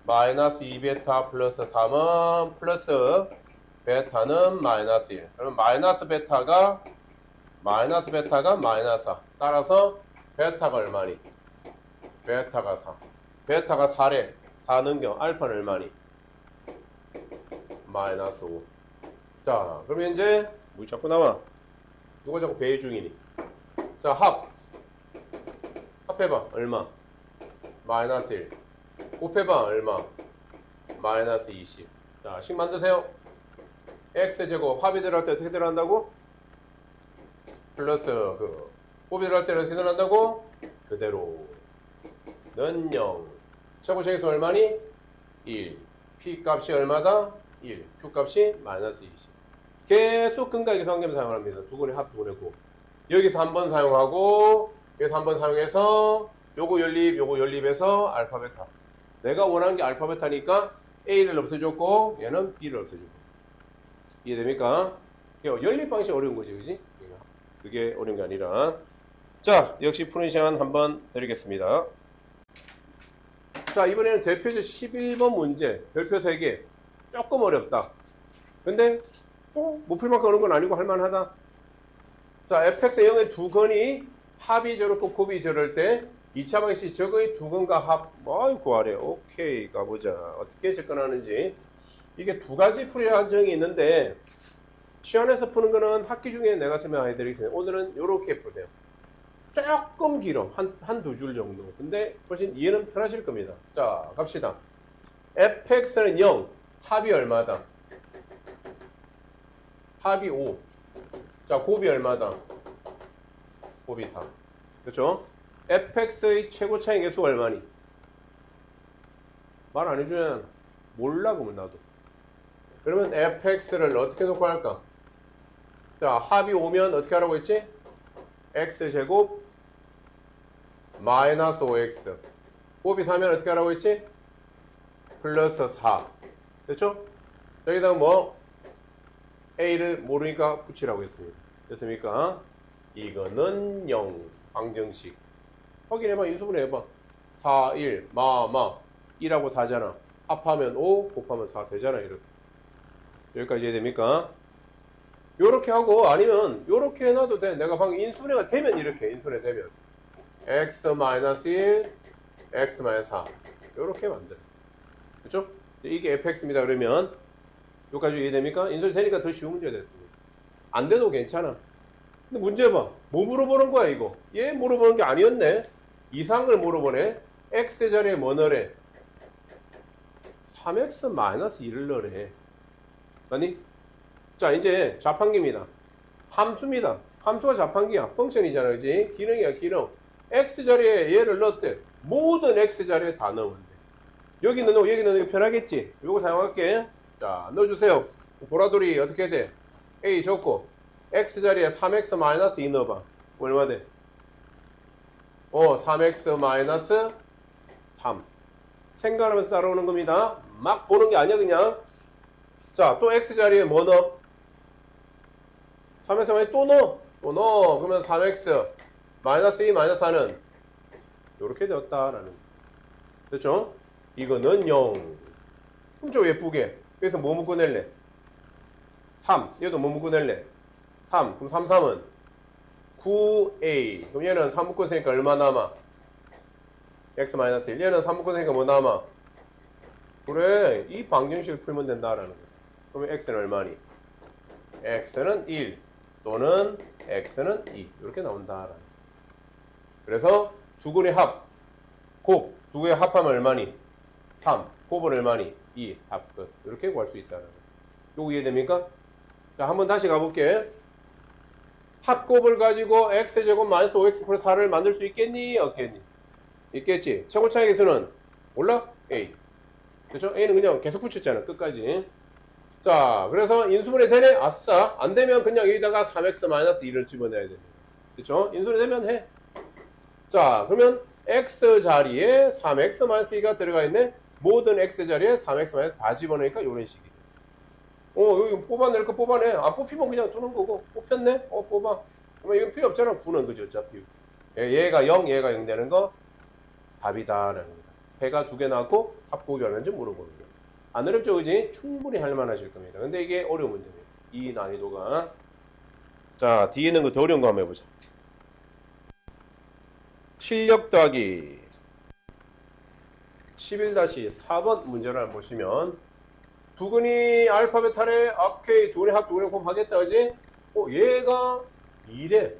마이너스 2베타 플러스 3은 플러스 베타는 마이너스 1. 그러면 마이너스 베타가 마이너스 4. 따라서 베타가 얼마니? 베타가 4. 베타가 4래. 4 넘겨. 알파는 얼마니? 마이너스 5. 자, 그러면 이제 뭐 자꾸 나와? 누가 자꾸 배회 중이니? 자, 합해봐. 얼마? 마이너스 1. 곱해봐. 얼마? 마이너스 20. 자, 식 만드세요. x제곱 합이 들어갈 때 어떻게 들어간다고? 플러스 곱이 들어갈 때 어떻게 들어간다고? 그대로 는 0. 최고식에서 얼마니? 1. p 값이 얼마다? 1. q 값이 마이너스 20. 계속 근각의 계산계를 사용합니다. 두 번의 합, 두 번의 곱. 여기서 한 번 사용하고 여기서 한 번 사용해서 요거 연립해서 알파 베타. 내가 원하는 게 알파 베타니까 A를 없애줬고 얘는 B를 없애주고. 이해됩니까? 연립 방식이 어려운 거지, 그지? 그게 어려운 게 아니라. 자, 역시 푸는 시간 한번 드리겠습니다. 자, 이번에는 대표적 11번 문제, 별표 3개. 조금 어렵다. 근데 못 풀만큼 어려운 건 아니고 할만하다. 자, fx의 0의 두 건이 합이 저렇고 곱이 저럴 때 2차 방식 적의 두 건과 합, 구하래. 오케이, 가보자. 어떻게 접근하는지. 이게 두 가지 풀이 한정이 있는데 시연에서 푸는 거는 학기 중에 내가 설명해드리겠습니다. 오늘은 이렇게 푸세요. 조금 길어. 한두 줄 정도. 근데 훨씬 이해는 편하실 겁니다. 자, 갑시다. fx는 0, 합이 얼마다? 합이 5. 자, 곱이 얼마다? 곱이 3. 그렇죠? fx의 최고 차이 계수가 얼마니? 말 안 해주면 몰라, 그러면 나도. 그러면 fx를 어떻게 놓고 할까? 자, 합이 5면 어떻게 하라고 했지? x제곱 마이너스 5x. 곱이 4면 어떻게 하라고 했지? 플러스 4. 됐죠? 여기다가 뭐 a를 모르니까 붙이라고 했습니다. 됐습니까? 이거는 0. 방정식. 확인해봐. 인수분해 해봐. 4, 1, 1하고 4잖아. 합하면 5, 곱하면 4 되잖아. 이렇게. 여기까지 이해됩니까? 요렇게 하고 아니면 요렇게 해놔도 돼. 내가 방금 인수분해가 되면 이렇게 인수분해 되면 x-1, x-4 요렇게 만들어. 그렇죠? 이게 fx입니다. 그러면 여기까지 이해됩니까? 인수분해 되니까 더 쉬운 문제가 됐습니다. 안 돼도 괜찮아. 근데 문제 봐. 뭐 물어보는 거야, 이거? 얘 물어보는 게 아니었네? 이상한 걸 물어보네? x 자리에 뭐 넣으래? 3x-1을 넣으래. 아니? 자, 이제 자판기입니다. 함수입니다. 함수가 자판기야. 펑션이잖아, 그지? 기능이야, 기능. x 자리에 얘를 넣었대. 모든 x 자리에 다 넣으면 돼. 여기 넣는 거, 여기 넣는 게 편하겠지? 요거 사용할게. 자, 넣어주세요. 보라돌이 어떻게 돼? a 좋고 x 자리에 3x-2 넣어봐. 얼마 돼? 3x-3. 생각하면서 따라오는 겁니다. 막 보는 게 아니야, 그냥. 자, 또 x 자리에 뭐 넣어? 3x-2 또 넣어. 또 넣어. 그러면 3x-2-4는 이렇게 되었다라는. 됐죠? 이거는 0. 그럼 좀 예쁘게. 여기서 뭐 묶어낼래? 3. 얘도 뭐 묶어낼래? 3. 그럼 3, 3은 9a. 그럼 얘는 3 묶었으니까 얼마 남아? x-1. 얘는 3 묶었으니까 뭐 남아? 그래. 이 방정식을 풀면 된다라는 거죠. 그러면 x는 얼마니? x는 1 또는 x는 2. 이렇게 나온다라는 거죠. 그래서 두근의 합. 곱. 두 개의 합하면 얼마니? 3. 곱은 얼마니? 2. 합 끝. 이렇게 구할 수 있다는 거죠. 요거 이해됩니까? 자, 한번 다시 가볼게. 합곱을 가지고 x제곱 마이너스 5x 플러스 4를 만들 수 있겠니? 없겠니? 있겠지. 최고 차이 계수는 몰라? a. 그렇죠? a는 그냥 계속 붙였잖아. 끝까지. 자, 그래서 인수분해 되네? 아싸. 안 되면 그냥 여기다가 3x-2를 집어넣어야 됩니다. 그렇죠? 인수분해 되면 해. 자, 그러면 x 자리에 3x-2가 들어가 있네? 모든 x 자리에 3x- 다 집어넣으니까 이런 식이. 여기 뽑아낼 거 뽑아내. 안 뽑히면 그냥 두는 거고. 뽑혔네? 뽑아. 그러면 이건 필요 없잖아. 9는 그죠, 어차피. 얘가 0, 얘가 0 되는 거 답이다라는 겁니다. 배가 2개 나왔고 합곡이 얼마인지 물어보는 거예요. 안 어렵죠, 그지? 충분히 할 만하실 겁니다. 근데 이게 어려운 문제입니다. 이 난이도가. 자, 뒤에 있는 거 더 어려운 거 한번 해보자. 실력 더하기 11-4번 문제를 한번 보시면 두근이 알파 베타래. 오케이. 두근이 합, 두근이 곱 하겠다, 그지? 얘가 2래.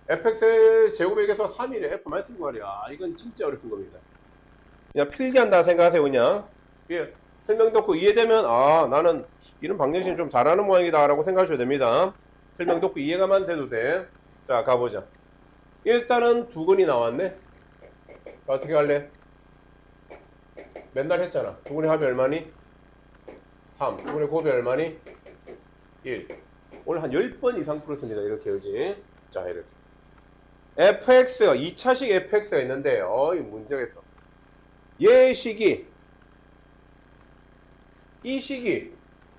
fx의 제곱에게서 3이래. f 마이너스 말이야. 이건 진짜 어려운 겁니다. 그냥 필기한다 생각하세요, 그냥. 예, 설명 듣고 이해되면, 나는 이런 방정식은 좀 잘하는 모양이다 라고 생각하셔야 됩니다. 설명 듣고 이해가만 돼도 돼. 자, 가보자. 일단은 두근이 나왔네. 자, 어떻게 할래? 맨날 했잖아. 두근의 합이 얼마니? 3. 두근의 곱이 얼마니? 1. 오늘 한 10번 이상 풀었습니다. 이렇게, 그지? 자, 이렇게. fx가 2차식 fx가 있는데, 이 문제가 있어. 얘 식이, 이 식이,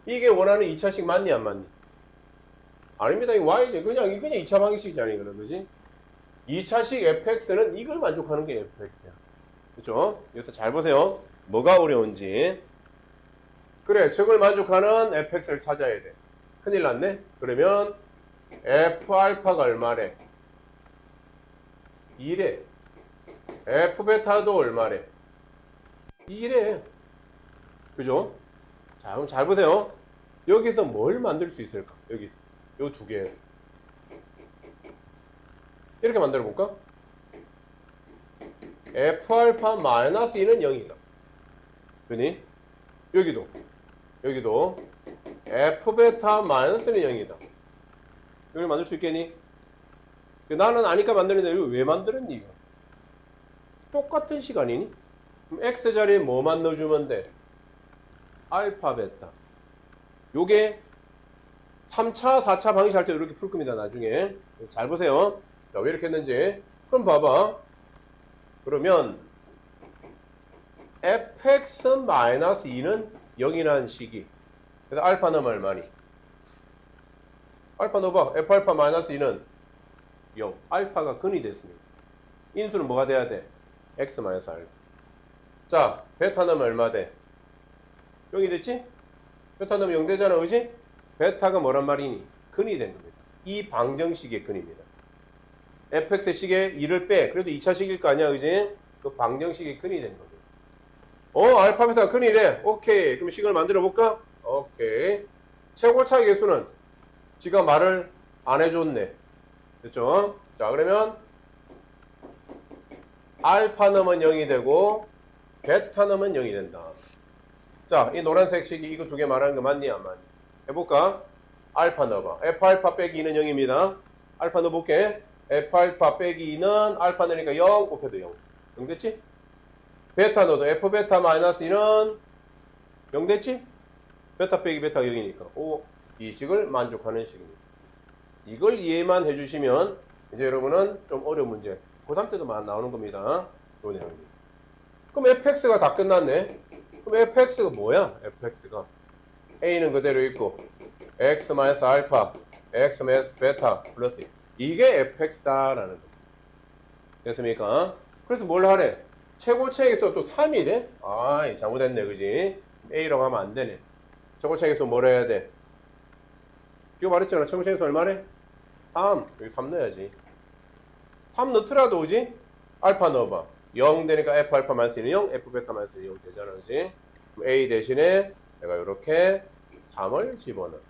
이게 원하는 2차식 맞니, 안 맞니? 아닙니다. 이 y지. 그냥 2차 방식이잖아요, 이거는, 그지? 2차식 fx는 이걸 만족하는 게 fx야. 그죠? 여기서 잘 보세요. 뭐가 어려운지. 그래, 저걸 만족하는 fx를 찾아야 돼. 큰일 났네? 그러면 f알파가 얼마래? 2래. f베타도 얼마래? 2래. 그죠? 자, 그럼 잘 보세요. 여기서 뭘 만들 수 있을까? 여기서. 요 두 개에서. 이렇게 만들어 볼까? f알파 마이너스 2는 0이다. 그니? 여기도 f베타 마이너스는 0이다. 여기 만들 수 있겠니? 나는 아니까 만드는데 이거 왜 만들었니? 이거? 똑같은 시간이니? 그럼 x 자리에 뭐만 넣어주면 돼? 알파 베타. 요게 3차 4차 방식 할 때 이렇게 풀 겁니다. 나중에 잘 보세요. 자, 왜 이렇게 했는지. 그럼 봐봐. 그러면 fx-2는 0이라는 식이. 그래서 알파 넣으면 얼마니? 알파 넣어봐. f알파-2는 0. 알파가 근이 됐습니다. 인수는 뭐가 돼야 돼? x-알파. 자, 베타 넣으면 얼마 돼? 0이 됐지? 베타 넣으면 0 되잖아, 그지? 베타가 뭐란 말이니? 근이 된 겁니다. 이 방정식의 근입니다. fx의 식에 2를 빼. 그래도 2차식일 거 아니야, 그지? 그 방정식의 근이 된 겁니다. 알파 베타가 근이래. 오케이. 그럼 식을 만들어 볼까? 오케이. 최고 차이 계수는 지가 말을 안 해줬네. 됐죠? 자, 그러면 알파놈은 0이 되고 베타놈은 0이 된다. 자, 이 노란색 식이 이거 두 개 말하는 거 맞니 안 맞니? 해볼까? 알파 넣어봐. F알파 빼기 2는 0입니다. 알파 넣어볼게. F알파 빼기 2는 알파 넣으니까 0 곱해도 0. 0 됐지? 베타 넣어도 F베타 마이너스 2는 0 됐지? 베타 빼기 베타가 0이니까. 오, 이 식을 만족하는 식입니다. 이걸 이해만 해주시면 이제 여러분은 좀 어려운 문제 고3 때도 나오는 겁니다. 요 내용입니다. 그럼 fx가 다 끝났네. 그럼 fx가 뭐야? fx가 a는 그대로 있고 x 마이너스 알파 x 마이너스 베타 플러스 이게 fx다라는 거 됐습니까? 그래서 뭘 하래? 최고차에서 또 3이래? 아이 잘못했네 그지? a라고 하면 안 되네. 최고차에서 뭘 해야 돼? 지금 말했잖아. 최고차에서 얼마래? 3. 여기 3 넣어야지. 3 넣더라도 오지? 알파 넣어봐. 0 되니까 f 알파 마이너스 0, f 베타 마이너스 0 되잖아. 그지? 그럼 a 대신에 내가 이렇게 3을 집어넣어.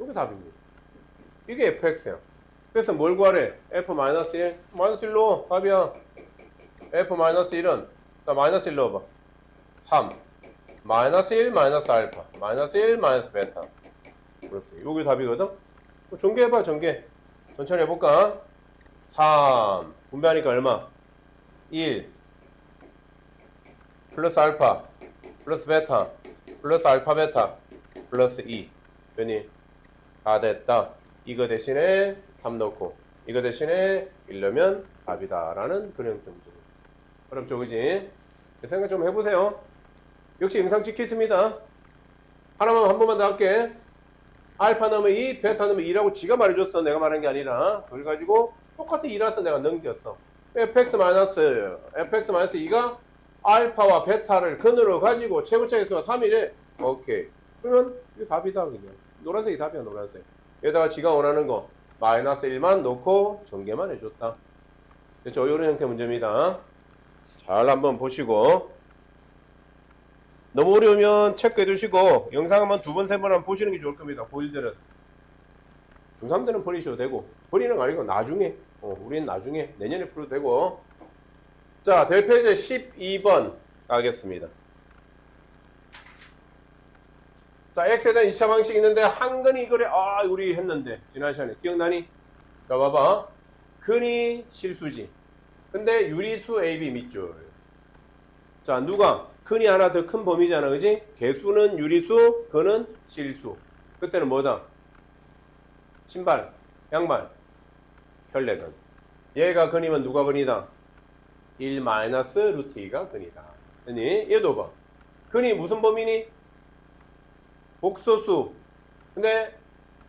이게 답입니다. 이게 fx야. 그래서 뭘 구하래? f 마이너스 1. 마이너스 1로 답이야. f 마이너스 1은 자 마이너스 1 넣어봐. 3. 마이너스 1 마이너스 알파. 마이너스 1 마이너스 베타. 그렇지. 이게 답이거든? 전개해봐, 전개. 천천히 해볼까? 3. 분배하니까 얼마? 1. 플러스 알파. 플러스 베타. 플러스 알파 베타. 플러스 2. 변이. 다 됐다. 이거 대신에 3 넣고, 이거 대신에 1 넣으면 답이다. 라는 그런 경우입니다. 어렵죠, 그지? 생각 좀 해보세요. 역시 영상 찍겠습니다. 하나만 한 번만 더 할게. 알파 넣으면 2, 베타 넣으면 2라고 지가 말해줬어. 내가 말한 게 아니라. 그걸 가지고 똑같은 2라서 내가 넘겼어. fx 마이너스 2가 알파와 베타를 근으로 가지고 최고차에서 3이래. 오케이. 그러면 이게 답이다. 그냥. 노란색이 답이야, 노란색. 여기다가 지가 원하는 거 마이너스 1만 넣고 전개만 해줬다. 됐죠? 이런 형태 문제입니다. 잘 한번 보시고. 너무 어려우면 체크해 두시고 영상 한번 두 번, 세 번 한번 보시는 게 좋을 겁니다. 고1들은. 중3 들은 버리셔도 되고 버리는 거 아니고 나중에 우리는 나중에 내년에 풀어도 되고. 자, 대표제 12번 가겠습니다. 자, X에 대한 2차 방식이 있는데 한근이 이거래. 우리 했는데 지난 시간에 기억나니? 자, 봐봐. 근이 실수지. 근데 유리수 AB 밑줄. 자, 누가? 근이 하나 더 큰 범위잖아, 그지? 개수는 유리수, 근은 실수. 그때는 뭐다? 신발, 양말, 혈내근. 얘가 근이면 누가 근이다? 1 마이너스 루트 2가 근이다. 아니, 얘도 봐. 근이 무슨 범위니? 복소수. 근데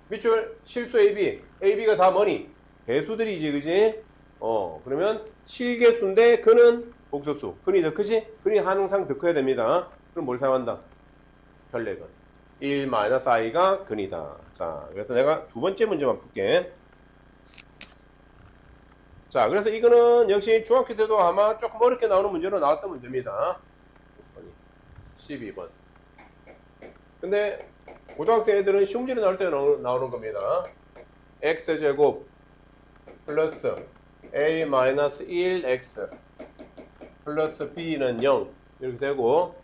밑줄 실수 AB. AB가 다 뭐니? 개수들이지, 그지? 그러면 실개수인데 근은 복소수. 근이 더 크지? 근이 항상 더 커야 됩니다. 그럼 뭘 사용한다? 혈내근. 1 마이너스 i가 근이다. 자, 그래서 내가 두 번째 문제만 풀게. 자, 그래서 이거는 역시 중학교 때도 아마 조금 어렵게 나오는 문제로 나왔던 문제입니다. 12번. 근데 고등학생 애들은 쉬운 문제로 나올 때 나오는 겁니다. x제곱 플러스 a 마이너스 1x 플러스 b는 0 이렇게 되고,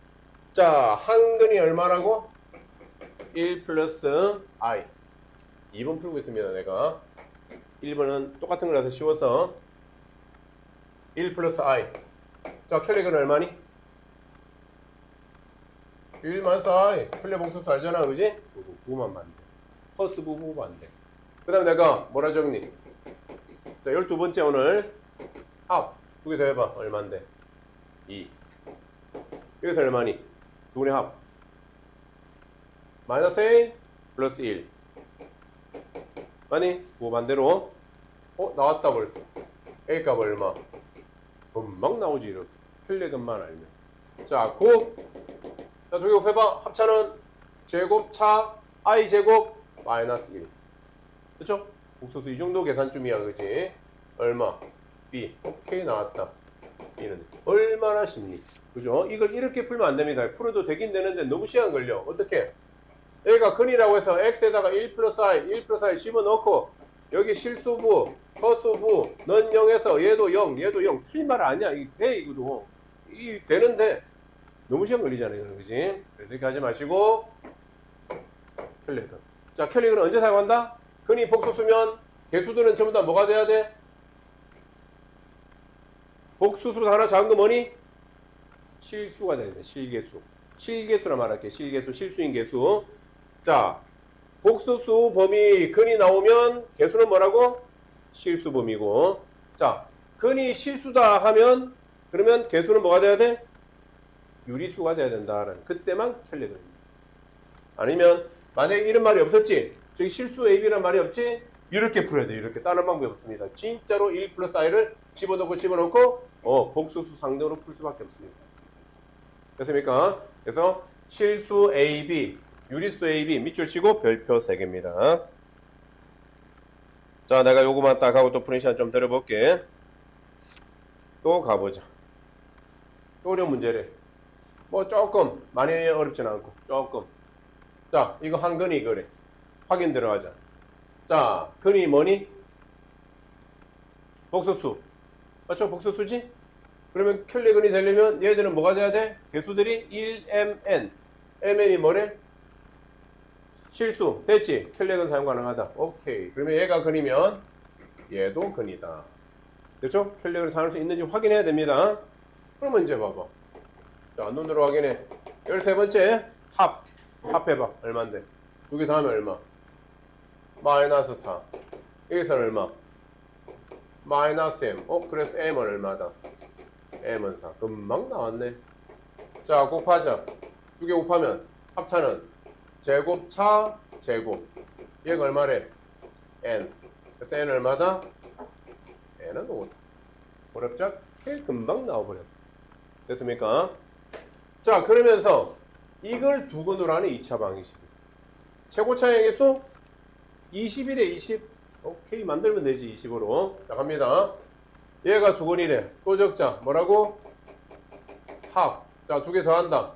자, 한근이 얼마라고? 1 플러스 i. 2번 풀고 있습니다, 내가. 1번은 똑같은 거라서 쉬워서 1 플러스 i. 자, 혈내근 얼마니? 1 마이너스 i. 혈내 복소수 알잖아, 그지? 부부만 안 돼. 퍼스 부부 안 돼. 그 다음에 내가 뭐라 적니? 자, 12번째 오늘 합. 두 개 더 해봐. 얼만데? 2. 여기서 얼마니? 두 분의 합. 마이너스 a 플러스 1. 아니, 뭐 반대로? 나왔다 벌써. a 값 얼마? 금방 나오지, 이렇게. 혈내근만 알면. 자, 곱. 자, 두 개 곱해봐. 합차는 제곱차 i 제곱 마이너스 1. 그쵸? 복소수 이 정도 계산쯤이야, 그지? 얼마? b. 오케이, 나왔다. 얘는 얼마나 쉽니? 그죠? 이걸 이렇게 풀면 안 됩니다. 풀어도 되긴 되는데 너무 시간 걸려. 어떻게? 여기가 근이라고 해서 x에다가 1 플러스 i 집어넣고 여기 실수부, 허수부, 넌 0에서 얘도 0, 얘도 0. 틀린 말 아니야. 이게 돼, 이거도. 이 되는데 너무 시간 걸리잖아요. 그지? 이렇게 하지 마시고 켈리건. 자, 켈리건은 언제 사용한다? 근이 복수수면 개수들은 전부 다 뭐가 돼야 돼? 복수수보다 하나 작은 거 뭐니? 실수가 돼야 돼. 실개수. 실개수라 말할게. 실개수, 실수인 개수. 자, 복수수 범위 근이 나오면 개수는 뭐라고? 실수 범위고. 자, 근이 실수다 하면 그러면 개수는 뭐가 돼야 돼? 유리수가 돼야 된다라는 그때만 켈리건입니다. 아니면 만약에 이런 말이 없었지? 저기 실수 AB라는 말이 없지? 이렇게 풀어야 돼. 이렇게. 다른 방법이 없습니다. 진짜로 1 플러스 i를 집어넣고 복수수 상대로 풀 수밖에 없습니다. 됐습니까? 그래서 실수 AB, 유리수 AB 밑줄 치고 별표 3개입니다. 자, 내가 요거만 딱 하고 또 푸는 시간 좀 들어볼게. 또 가보자. 또 어려운 문제래. 뭐 조금 많이 어렵진 않고 조금. 자, 이거 한 근이 이거래. 확인 들어가자. 자, 근이 뭐니? 복수수. 맞죠? 복수수지? 그러면 켈리근이 되려면 얘들은 뭐가 돼야 돼? 개수들이 1mn. mn이 뭐래? 실수. 됐지? 켈리근 사용 가능하다. 오케이. 그러면 얘가 근이면 얘도 근이다. 됐죠? 켈리근을 사용할 수 있는지 확인해야 됩니다. 그러면 이제 봐봐. 자, 눈으로 확인해. 13번째 합해봐. 얼만데? 두 개 다음에 얼마? 마이너스 4. 여기서는 얼마? 마이너스 m. 그래서 m은 얼마다? m은 4. 금방 나왔네. 자, 곱하자. 두 개 곱하면 합차는 제곱차 제곱. 얘가 얼마래? n. 그래서 n 얼마다? n은 5다. 어렵지 않게 금방 나와버렸다. 됐습니까? 자, 그러면서 이걸 두 근으로 하는 2차 방식입니다. 최고차의 개수 21에 20. 오케이, 만들면 되지. 20으로. 자, 갑니다. 얘가 두 근이래. 또 적자. 뭐라고? 합. 자, 두 개 더한다.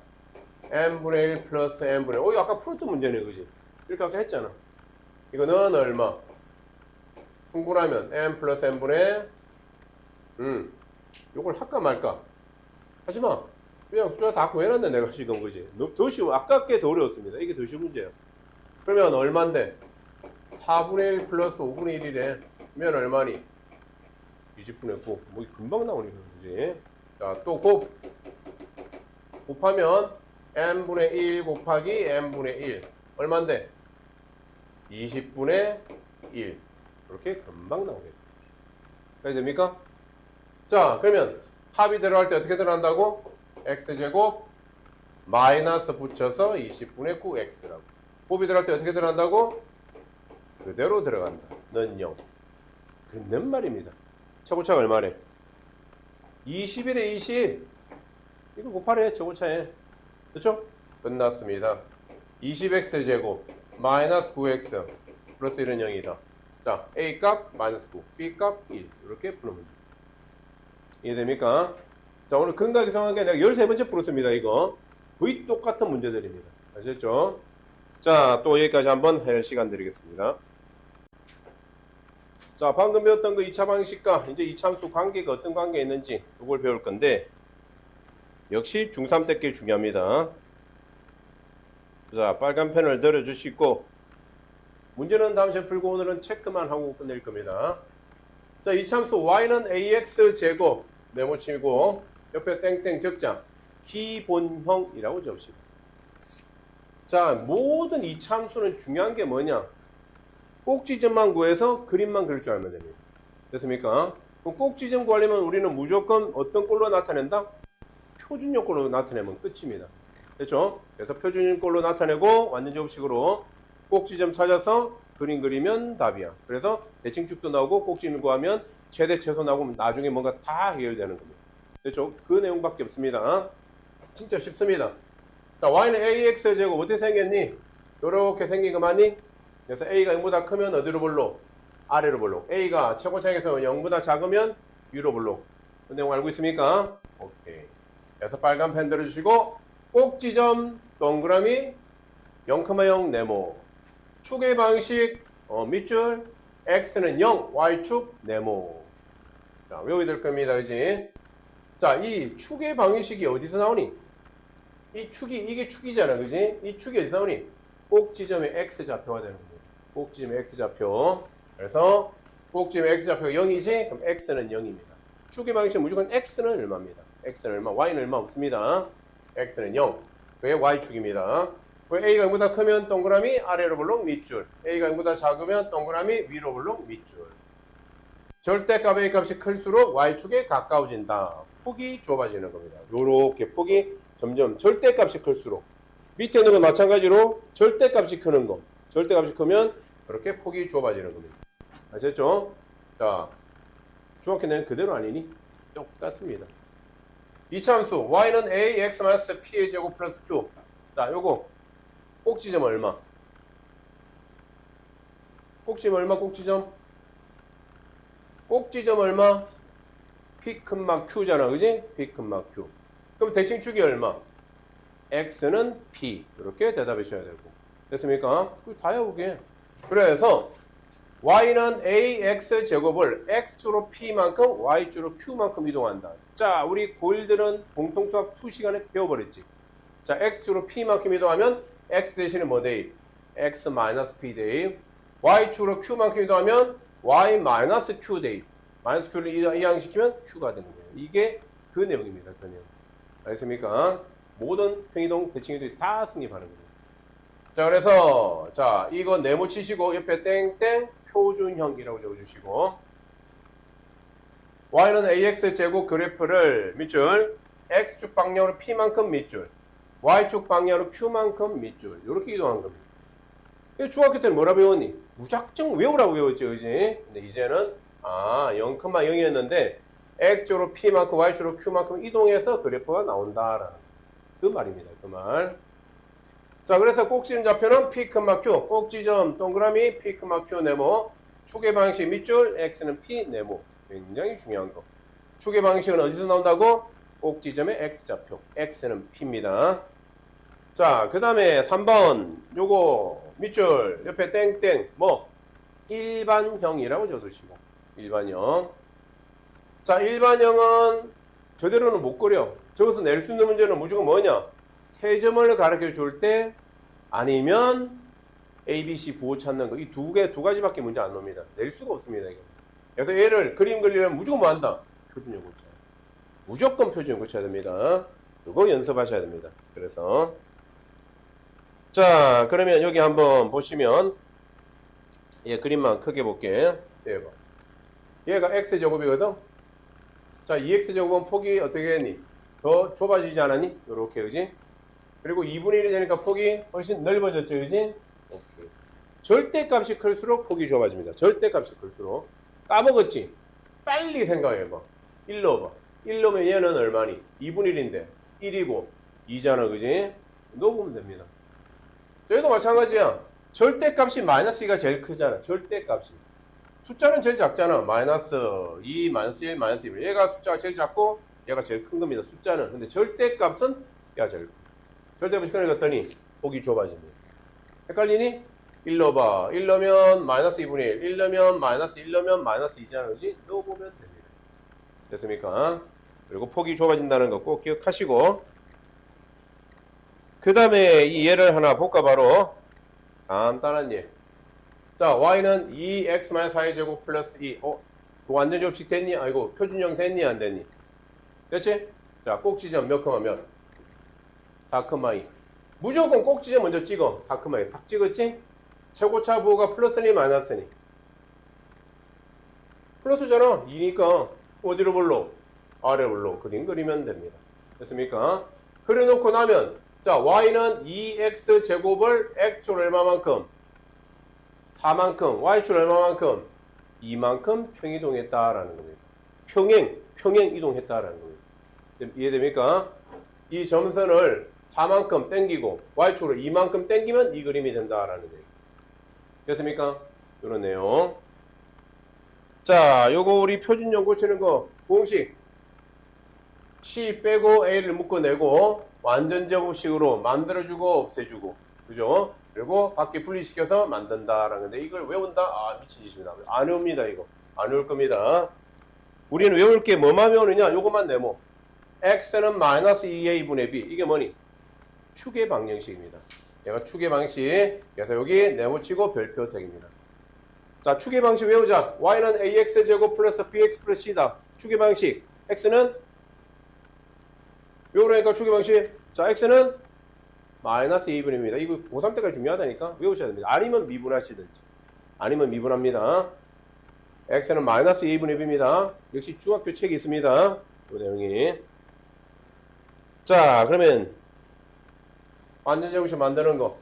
n분의 1 플러스 n분의 1. 이거 아까 풀었던 문제네, 그지? 이렇게 아까 했잖아. 이거는 얼마? 흥분하면 n 플러스 n분의 요걸 할까 말까? 하지마. 그냥 숫자 다 구해놨네, 내가 지금, 그지? 더 쉬워. 아깝게 더 어려웠습니다. 이게 더 쉬운 문제예요. 그러면 얼만데? 4분의 1 플러스 5분의 1이래. 그러면 얼마니? 20분의 9. 뭐 금방 나오니까, 그지? 자, 또 곱하면 n분의 1 곱하기 n분의 1. 얼만데? 20분의 1. 이렇게 금방 나오겠다. 그래야 됩니까? 자, 그러면 합이 들어갈 때 어떻게 들어간다고? x제곱 마이너스 붙여서 20분의 9x라고. 곱이 들어갈 때 어떻게 들어간다고? 그대로 들어간다. 는 0. 그는 말입니다. 최고차가 얼마래? 21에 20. 이거 곱하래, 최고차에. 그렇죠? 끝났습니다. 20x제곱 마이너스 9x 플러스 1은 0이다. 자, A값 마이너스 9, B값 1. 이렇게 푸는 문제. 이해됩니까? 자, 오늘 근각 이상하게 내가 13번째 풀었습니다. 이거 거의 똑같은 문제들입니다. 아셨죠? 자, 또 여기까지 한번 할 시간 드리겠습니다. 자, 방금 배웠던 그 2차 방식과 이제 이차함수 관계가 어떤 관계가 있는지 그걸 배울 건데 역시 중3 때 게 중요합니다. 자, 빨간 펜을 들어주시고 문제는 다음 시간에 풀고 오늘은 체크만 하고 끝낼 겁니다. 자, 이차함수 y는 ax제곱 네모치고 옆에 땡땡 적자 기본형이라고 적읍시다. 자, 모든 이차함수는 중요한 게 뭐냐? 꼭지점만 구해서 그림만 그릴 줄 알면 됩니다. 됐습니까? 그럼 꼭지점 구하려면 우리는 무조건 어떤 꼴로 나타낸다? 표준요꼴로 나타내면 끝입니다. 됐죠? 그래서 표준요꼴로 나타내고 완전 제곱식으로 꼭지점 찾아서 그림 그리면 답이야. 그래서 대칭축도 나오고 꼭지점 구하면 최대 최소 나오고 나중에 뭔가 다 해결되는 겁니다. 됐죠? 그 내용밖에 없습니다. 진짜 쉽습니다. 자, y는 ax제곱 어떻게 생겼니? 이렇게 생긴 거 맞니? 그래서 a가 0보다 크면 어디로 볼록? 아래로 볼록. a가 최고차에서 0보다 작으면 위로 볼록. 그 내용 알고 있습니까? 오케이. 그래서 빨간 펜 들어주시고 꼭지점 동그라미 0,0 네모. 축의 방식 밑줄 x는 0, y축 네모. 자, 외워야 될 겁니다. 그지? 자, 이 축의 방식이 어디서 나오니? 이게 축이잖아. 그지? 이 축이 어디서 나오니? 꼭지점의 x 좌표가 되는 겁니다. 꼭지점의 x 좌표. 그래서 꼭지점의 x 좌표가 0이지? 그럼 x는 0입니다. 축의 방식은 무조건 x는 얼마입니다. x는 얼마, y는 얼마 없습니다. x는 0. 그게 y축입니다. a가 0보다 크면 동그라미 아래로 볼록 밑줄. a가 0보다 작으면 동그라미 위로 볼록 밑줄. 절대값 a 값이 클수록 y축에 가까워진다. 폭이 좁아지는 겁니다. 요렇게 폭이 점점 절대값이 클수록 밑에 있는 건 마찬가지로 절대값이 크는 거. 절대값이 크면 그렇게 폭이 좁아지는 겁니다. 아셨죠? 자, 중학교 내는 그대로 아니니? 똑같습니다. 이차함수 y는 ax-p의 제곱 플러스 q. 자, 요거 꼭지점 얼마? 꼭지점 얼마? 꼭지점 얼마? p 큰 q잖아, 그지? p 큰 q. 그럼 대칭축이 얼마? x는 p. 이렇게 대답해 주셔야 되고. 됐습니까? 그거 다 해보게. 그래서 y는 ax 제곱을 x축으로 p만큼 y축으로 q만큼 이동한다. 자, 우리 고1들은 공통수학 2시간에 배워버렸지. 자, x축으로 p만큼 이동하면 x 대신에 뭐 대입? x-p 대입. y축으로 q만큼 이동하면 y-q 대입. 마이너스 q를 이항시키면 q가 되는 거예요. 이게 그 내용입니다. 그 내용. 알겠습니까? 모든 평이동, 대칭이동이 다 성립하는 거예요. 자, 그래서 자, 이거 네모 치시고 옆에 땡땡 표준형이라고 적어주시고 y는 ax 제곱 그래프를 밑줄 x축 방향으로 p만큼 밑줄 y축 방향으로 q만큼 밑줄 이렇게 이동한 겁니다. 중학교 때는 뭐라 배웠니? 무작정 외우라고 외웠죠, 그지? 근데 이제는 0,0이었는데 x축으로 p만큼 y축으로 q만큼 이동해서 그래프가 나온다라는 그 말입니다. 그 말. 자, 그래서 꼭지점 좌표는 p, q, 꼭지점 동그라미 p, q 네모, 축의 방식 밑줄 x는 p 네모. 굉장히 중요한 거. 축의 방식은 어디서 나온다고? 꼭지점의 x 좌표. x는 p입니다. 자, 그 다음에 3번 요거 밑줄 옆에 땡땡 뭐 일반형이라고 적어두시고 일반형. 자, 일반형은 저대로는 못 그려. 저기서 낼 수 있는 문제는 무조건 뭐냐? 세 점을 가르쳐 줄 때 아니면 A, B, C 부호 찾는 거. 이 두 가지밖에 문제 안 놉니다. 낼 수가 없습니다. 이거. 그래서 얘를 그림 그리려면 무조건 뭐 한다? 표준형 고쳐야. 무조건 표준형 고쳐야 됩니다. 그거 연습하셔야 됩니다. 그래서 자, 그러면 여기 한번 보시면 얘 그림만 크게 볼게. 얘가 x제곱이거든. 자, 2x제곱은 폭이 어떻게 했니? 더 좁아지지 않았니? 요렇게, 그지? 그리고 2분의 1이 되니까 폭이 훨씬 넓어졌죠, 그지? 오케이. 절대값이 클수록 폭이 좁아집니다. 절대값이 클수록. 까먹었지? 빨리 생각해봐. 1 넣어봐. 1 넣으면 얘는 얼마니? 2분의 1인데 1이고 2잖아, 그지? 넣어보면 됩니다. 저희도 마찬가지야. 절대값이 마이너스 2가 제일 크잖아. 절대값이. 숫자는 제일 작잖아. 마이너스 2, 마이너스 1, 마이너스 2. 얘가 숫자가 제일 작고 얘가 제일 큰 겁니다. 숫자는. 근데 절대값은 얘가 제일 큰. 절대값이 크니까 폭이 좁아집니다. 헷갈리니? 1 넣어봐. 1 넣으면 마이너스 2분의 1. 1 넣으면 마이너스 1 넣으면 마이너스 2잖아. 그지? 넣어보면 됩니다. 됐습니까? 그리고 폭이 좁아진다는 거 꼭 기억하시고 그 다음에 이 예를 하나 볼까 바로 간단한 예. 자, y는 2x-4의 제곱 플러스 2. 완전 접식 됐니? 아이고, 표준형 됐니? 안 됐니? 됐지? 자, 꼭지점 몇 컴마 몇? 4,2. 무조건 꼭지점 먼저 찍어. 4,2. 딱 찍었지? 최고차 부호가 플러스니 마이너스니? 플러스잖아. 2니까 어디로 볼로? 아래로 볼로. 그림 그리면 됩니다. 됐습니까? 그려놓고 나면 자, y는 2x 제곱을 x축으로 얼마만큼? 4만큼, y축으로 얼마만큼? 2만큼 평이동했다라는 겁니다. 평행 이동했다라는 겁니다. 이해됩니까? 이 점선을 4만큼 땡기고 y축으로 2만큼 땡기면 이 그림이 된다라는 얘기. 됐습니까? 이런 내용. 자, 요거 우리 표준형 고치는 거 공식 C 빼고 A를 묶어내고 완전 제곱식으로 만들어주고 없애주고 그죠? 그리고 밖에 분리시켜서 만든다라는 건데 이걸 외운다? 아, 미친 짓입니다. 안 외웁니다, 이거. 안 외울 겁니다. 우리는 외울 게 뭐만 외우느냐? 요것만 네모. x는 마이너스 2a분의 b. 이게 뭐니? 축의 방정식입니다. 얘가 축의 방식. 그래서 여기 네모치고 별표색입니다. 자, 축의 방식 외우자. y는 ax제곱 플러스 bx 플러스 c다. 축의 방식. x는 외우라니까 축의 방식. 자, x는 마이너스 2분입니다. 이거 고3 때까지 중요하다니까 외우셔야 됩니다. 아니면 미분하시든지. 아니면 미분합니다. x는 마이너스 2분의 b입니다. 역시 중학교 책이 있습니다. 그 내용이. 자, 그러면 완전제곱식 만드는 거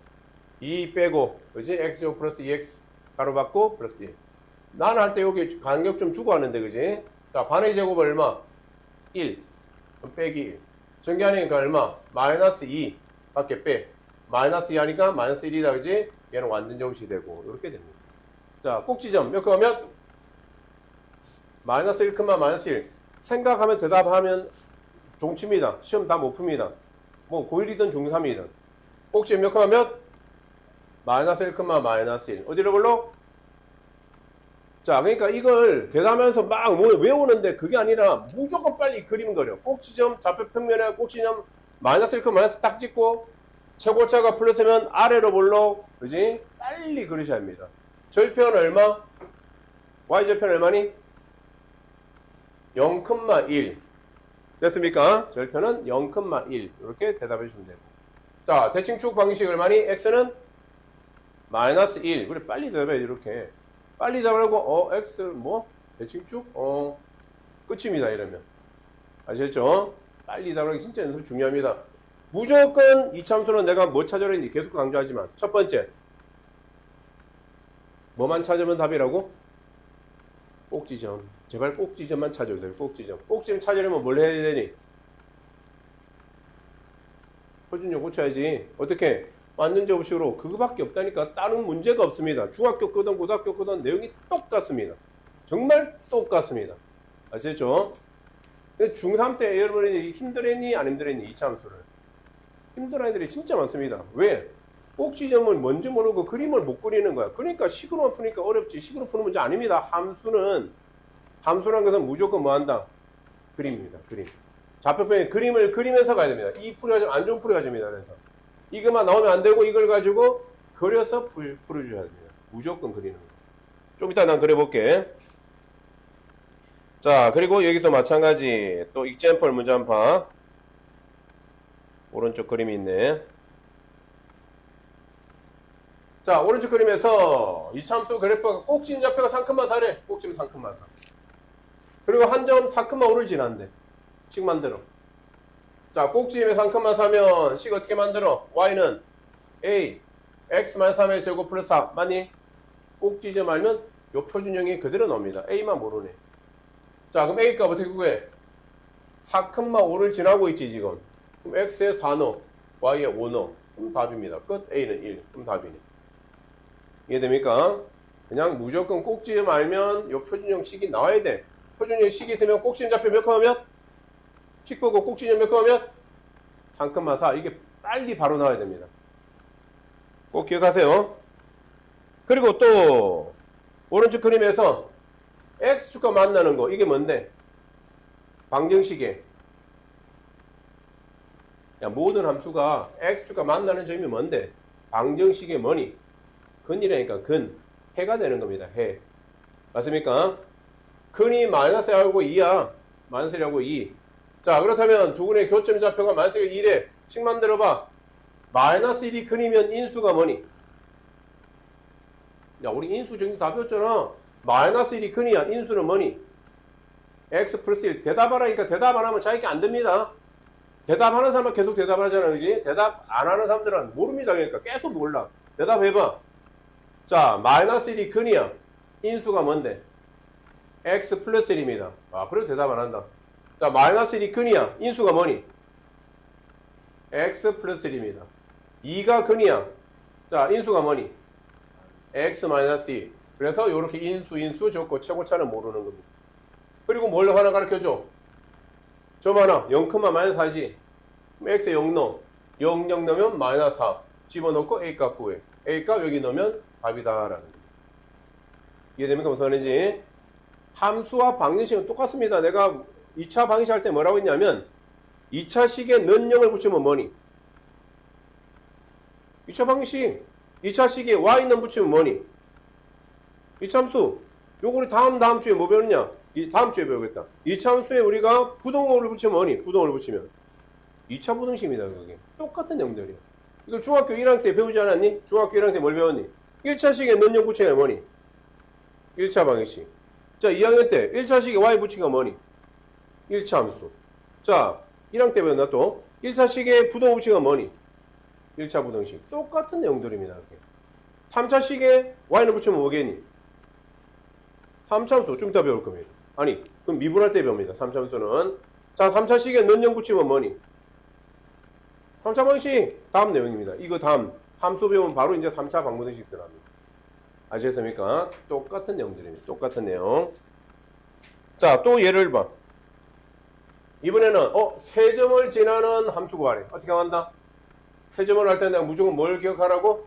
2 빼고 그지? x제곱 플러스 2x 가로 받고 플러스 1. 나는 할 때 여기 간격 좀 주고 하는데 그지? 자, 반의 제곱 얼마? 1 그럼 빼기 1. 전개하니까 얼마? 마이너스 2 밖에 빼. 마이너스 2 하니까 마이너스 1이다 그지? 얘는 완전제곱식이 되고 이렇게 됩니다. 자, 꼭지점 몇 컴마 마이너스 1, 마이너스 1. 생각하면 대답하면 종칩니다. 시험 다 못 풉니다. 뭐 고1이든 중3이든. 꼭지점 몇 컴마 몇? 마이너스 1, 마이너스 1. 어디로 불러? 자, 그러니까 이걸 대답하면서 막 뭐 외우는데 그게 아니라 무조건 빨리 그림 그려. 꼭지점 좌표 평면에 꼭지점 마이너스 1, 마이너스 딱 찍고 최고차가 플러스면 아래로 불러. 그지? 빨리 그리셔야 합니다. 절편 얼마? y절편 얼마니? 0,1 됐습니까? 절편은 0,1 이렇게 대답해 주시면 되고. 자, 대칭축 방식 얼마니? x는 마이너스 1. 그래, 빨리 대답해 이렇게. 빨리 대답하고 x 뭐? 대칭축? 끝입니다. 이러면. 아시겠죠? 빨리 대답하기 진짜 연습 중요합니다. 무조건 이참수는 내가 뭐 찾으라 했니? 계속 강조하지만 첫 번째 뭐만 찾으면 답이라고? 꼭지점. 제발 꼭지점만 찾아주세요. 꼭지점. 꼭지점 찾으려면 뭘 해야 되니? 표준요 고쳐야지. 어떻게? 완전제곱식으로 그거밖에 없다니까. 다른 문제가 없습니다. 중학교 거든 고등학교 거든 내용이 똑같습니다. 정말 똑같습니다. 아시겠죠? 중3 때 여러분이 힘들었니? 안 힘들었니? 이참수를. 힘든 아이들이 진짜 많습니다. 왜? 꼭지점을 뭔지 모르고 그림을 못 그리는 거야. 그러니까 식으로만 푸니까 어렵지. 식으로 푸는 문제 아닙니다. 함수라는 것은 무조건 뭐 한다? 그림입니다. 그림. 좌표평에 그림을 그리면서 가야 됩니다. 이 풀이가 안 좋은 풀이가 됩니다. 그래서 이것만 나오면 안 되고 이걸 가지고 그려서 풀어줘야 됩니다. 무조건 그리는 거. 좀 이따 난 그려볼게. 자, 그리고 여기서 마찬가지 또 example 문제 한 판. 오른쪽 그림이 있네. 자, 오른쪽 그림에서 이참수 그래프가 꼭지점 좌표가 3,4래. 꼭지점 3,4. 그리고 한 점 4,5를 지난대. 식 만들어. 자, 꼭지점에 3,4면 식 어떻게 만들어? y는 a x-3의 제곱 플러스 4 맞니? 꼭지점 알면 요 표준형이 그대로 나옵니다. a만 모르네. 자, 그럼 a 값 어떻게 구해? 4,5를 지나고 있지 지금. 그럼 x에 4 넣어, y에 5 넣어. 그럼 답입니다. 끝. a는 1. 그럼 답이네. 이해됩니까? 그냥 무조건 꼭지점 알면 요 표준형 식이 나와야 돼. 표준형 식이 있으면 꼭지점 좌표 몇 컴마 몇? 식 보고 꼭지점 몇 컴마 몇? 3,4. 이게 빨리 바로 나와야 됩니다. 꼭 기억하세요. 그리고 또 오른쪽 그림에서 x축과 만나는 거 이게 뭔데? 방정식에 야, 모든 함수가 x축과 만나는 점이 뭔데? 방정식의 뭐니? 근이라니까 근. 해가 되는 겁니다. 해. 맞습니까? 근이 마이너스 1하고 2야. 마이너스 1하고 2. 자, 그렇다면 두 근의 교점 좌표가 마이너스 1에 식 만들어봐. 마이너스 1이 근이면 인수가 뭐니? 야, 우리 인수 정리 다 배웠잖아. 마이너스 1이 근이야. 인수는 뭐니? x 플러스 1. 대답하라니까 대답 안 하면 자기가 안 됩니다. 대답하는 사람은 계속 대답하잖아. 그지? 대답 안 하는 사람들은 모릅니다. 그러니까 계속 몰라. 대답해봐. 자, 마이너스 1이 근이야. 인수가 뭔데? x 플러스 1입니다. 아, 그래도 대답 안 한다. 자, 마이너스 1이 근이야. 인수가 뭐니? x 플러스 1입니다. 2가 근이야. 자, 인수가 뭐니? x 마이너스 2. 그래서 이렇게 인수 적고 최고차는 모르는 겁니다. 그리고 뭘 하나 가르쳐줘? 점 하나 0, 마이너스 4지. 그럼 x에 0 넣어. 0 넣으면 마이너스 4. 집어넣고 A값 구해. A값 여기 넣으면 답이다라는 거예요. 이해됩니까? 무슨 말인지? 함수와 방정식은 똑같습니다. 내가 2차 방정식 할 때 뭐라고 했냐면 2차 식에 는 0을 붙이면 뭐니? 2차 방정식 2차 식에 y는 붙이면 뭐니? 이참수. 요거를 다음 주에 뭐 배우느냐? 다음 주에 배우겠다. 이참수에 우리가 부동어를 붙이면 뭐니? 부동어를 붙이면 2차 부등식입니다. 그게 똑같은 내용들이야. 이걸 중학교 1학년 때 배우지 않았니? 중학교 1학년 때 뭘 배웠니? 1차 식에 는 0 붙이면 뭐니? 1차 방정식. 자, 2학년 때 1차 식에 y 붙이가 뭐니? 1차 함수. 자, 1학년 때 배웠나 또? 1차 식에 부동어 붙이가 뭐니? 1차 부등식. 똑같은 내용들입니다. 이렇게. 3차 식에 y는 붙이면 뭐겠니? 3차 함수 좀 이따 배울 겁니다. 아니, 그럼 미분할 때 배웁니다. 3차 함수는. 자, 3차 식에 는 0 붙이면 뭐니? 3차 방정식. 다음 내용입니다. 이거 다음 함수 배우면 바로 이제 3차 방정식 들어갑니다. 아시겠습니까? 똑같은 내용들입니다. 똑같은 내용. 자, 또 예를 봐. 이번에는 세점을 지나는 함수 구하래. 어떻게 한다? 세점을 할 때 내가 무조건 뭘 기억하라고?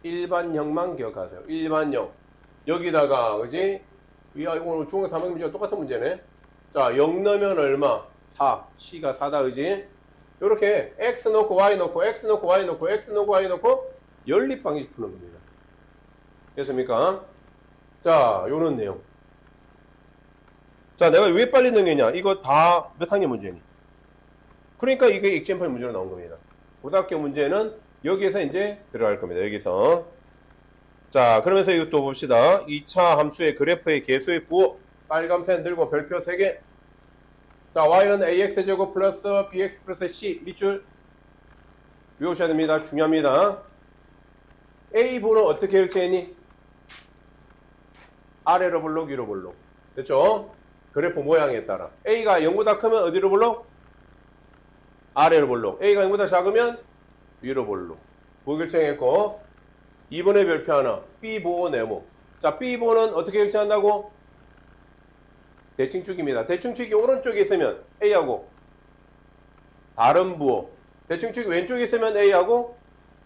일반형만 기억하세요. 일반형. 여기다가 그지? 이거 오늘 중학교 3학년 문제가 똑같은 문제네. 자, 0 넣으면 얼마? 4. C가 4다 그지? 요렇게 X 넣고 Y 넣고 X 넣고 Y 넣고 X 넣고 Y 넣고 연립 방식 푸는 겁니다. 됐습니까? 자, 요런 내용. 자, 내가 왜 빨리 넘겼냐? 이거 다 몇 학년 문제니? 그러니까 이게 example 문제로 나온 겁니다. 고등학교 문제는 여기에서 이제 들어갈 겁니다. 여기서. 자, 그러면서 이것도 봅시다. 2차 함수의 그래프의 개수의 부호. 빨간 펜 들고 별표 3개. 자, y는 ax제곱 플러스 bx 플러스 c. 밑줄 외우셔야 됩니다. 중요합니다. a 부호는 어떻게 일치했니? 아래로 볼록, 위로 볼록. 됐죠? 그래프 모양에 따라. a가 0보다 크면 어디로 볼록? 아래로 볼록. a가 0보다 작으면 위로 볼록. 부호 결정했고, 2번의 별표 하나. b 부호 네모. 자, b 부호는 어떻게 결정한다고? 대칭축입니다. 대칭축이 오른쪽에 있으면 a하고 다른 부호. 대칭축이 왼쪽에 있으면 a하고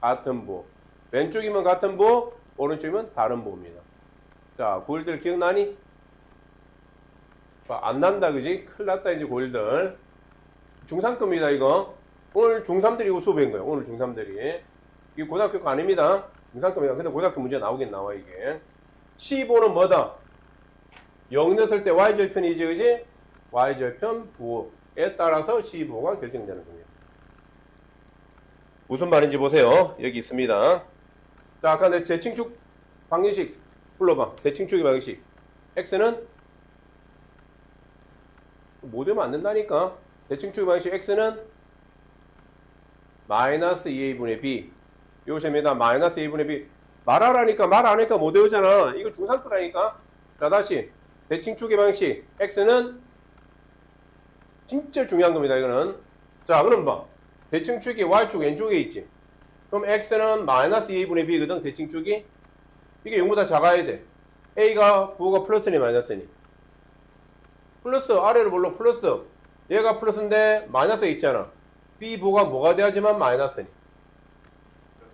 같은 부호. 왼쪽이면 같은 부호, 오른쪽이면 다른 부호입니다. 자, 고1들 기억나니? 안 난다, 그지? 큰일 났다, 이제 고1들. 중3 겁니다, 이거. 오늘 중3들이 이거 수업인 거예요, 오늘 중3들이. 이게 고등학교 거 아닙니다. 중3 겁니다. 근데 고등학교 문제 나오긴 나와, 이게. 15는 뭐다? 0 넣었을 때 y절편이지, 그지? y절편 부호에 따라서 15가 결정되는 겁니다. 무슨 말인지 보세요. 여기 있습니다. 자, 아까 내 대칭축 방정식 불러봐. 대칭축의 방정식. x는 못 외우면 안 된다니까. 대칭축의 방정식 x는 마이너스 2a분의 b. 요것입니다. 마이너스 2a분의 b. 말하라니까 말 안 하니까 못 외우잖아. 이거 중3 거라니까. 자, 다시. 대칭축의 방식 x는 진짜 중요한 겁니다. 이거는. 자, 그럼 봐. 대칭축이 y축 왼쪽에 있지. 그럼 x는 마이너스 2a분의 b거든. 대칭축이. 이게 0보다 작아야 돼. a가 부호가 플러스니 마이너스니? 플러스. 아래로 볼록 플러스. 얘가 플러스인데 마이너스가 있잖아. b 부호가 뭐가 돼야지만 마이너스니?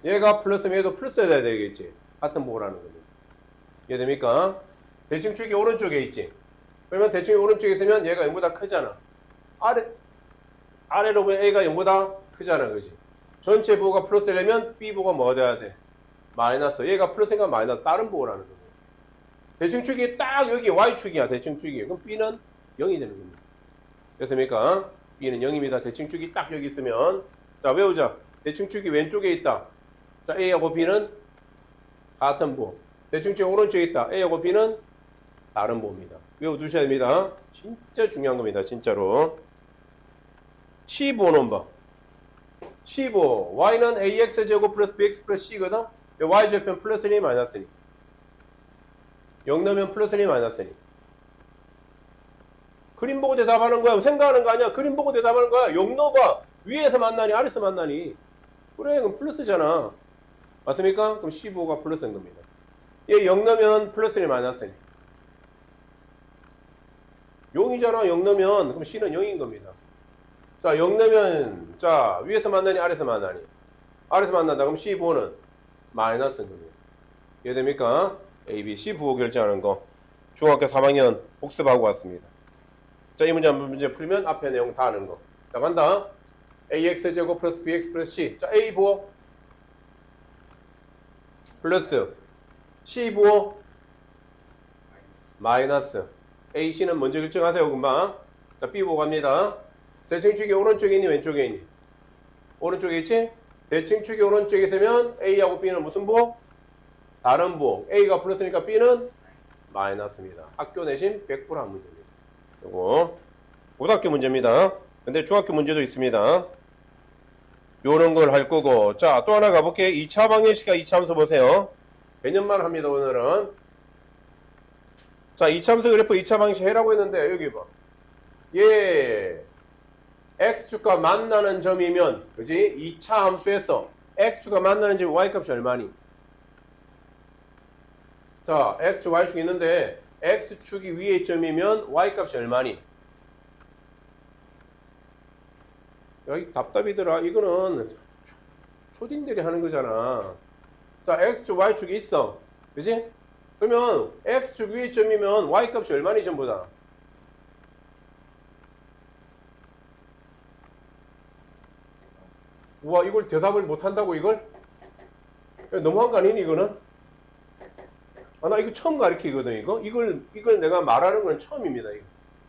얘가 플러스면 얘도 플러스가 돼야 되겠지. 같은 부호라는 겁니다. 이해됩니까? 대칭축이 오른쪽에 있지. 그러면 대칭이 오른쪽에 있으면 얘가 0보다 크잖아. 아래로 보면 a가 0보다 크잖아. 그지? 전체 부호가 플러스려면 b 부호가 뭐가 돼야 돼? 마이너스. 얘가 플러스인가 마이너스. 다른 부호라는 거예요. 대칭축이 딱 여기 y축이야. 대칭축이. 그럼 b는 0이 되는 겁니다. 됐습니까? b는 0입니다. 대칭축이 딱 여기 있으면. 자, 외우자. 대칭축이 왼쪽에 있다. 자, a하고 b는 같은 부호. 대칭축이 오른쪽에 있다. a하고 b는 다른 부호입니다. 외워두셔야 됩니다. 진짜 중요한 겁니다. 진짜로. 15는 봐. 15. y는 ax제곱 플러스 bx 플러스 c거든? y절편 플러스니 마이너스니? 0 넣으면 플러스니 마이너스니? 그림 보고 대답하는 거야. 생각하는 거 아니야. 그림 보고 대답하는 거야. 0 넣어봐. 위에서 만나니 아래에서 만나니? 그래, 그럼 플러스잖아. 맞습니까? 그럼 15가 플러스인 겁니다. 얘 0 넣으면 플러스니 마이너스니? 0이잖아. 0 넣으면. 그럼 C는 0인 겁니다. 자, 0 넣으면, 자, 위에서 만나니, 아래에서 만나니? R에서 만난다. 그럼 C 부호는 마이너스인 겁니다. 이해됩니까? A, B, C 부호 결정하는 거. 중학교 3학년 복습하고 왔습니다. 자, 이 문제 풀면 앞에 내용 다 아는 거. 자, 간다. AX제곱 플러스 BX 플러스 C. 자, A 부호 플러스 C 부호 마이너스. AC는 먼저 결정하세요. 금방. 자, B 부호 갑니다. 대칭축이 오른쪽에 있니 왼쪽에 있니? 오른쪽에 있지? 대칭축이 오른쪽에 있으면 A하고 B는 무슨 부호? 다른 부호. A가 플러스니까 B는 마이너스입니다. 학교 내신 100%한 문제입니다. 요거 고등학교 문제입니다. 근데 중학교 문제도 있습니다. 요런 걸 할 거고. 자, 또 하나 가볼게. 2차 방정식과 2차 함수 보세요. 개념만 합니다, 오늘은. 자, 2차 함수 그래프 2차 방정식 해라고 했는데, 여기 봐. 예. X축과 만나는 점이면, 그지? 2차 함수에서 X축과 만나는 점이 Y값이 얼마니? 자, X축, Y축이 있는데, X축이 위에 점이면 Y값이 얼마니? 여기 답답이더라. 이거는 초딩들이 하는 거잖아. 자, X축, Y축이 있어. 그지? 그러면 X축 위에 점이면 Y값이 얼마니 전부 다? 우와, 이걸 대답을 못한다고 이걸? 너무한 거 아니니 이거는? 아, 나 이거 처음 가르치거든 이거? 이걸 내가 말하는 건 처음입니다. 이거.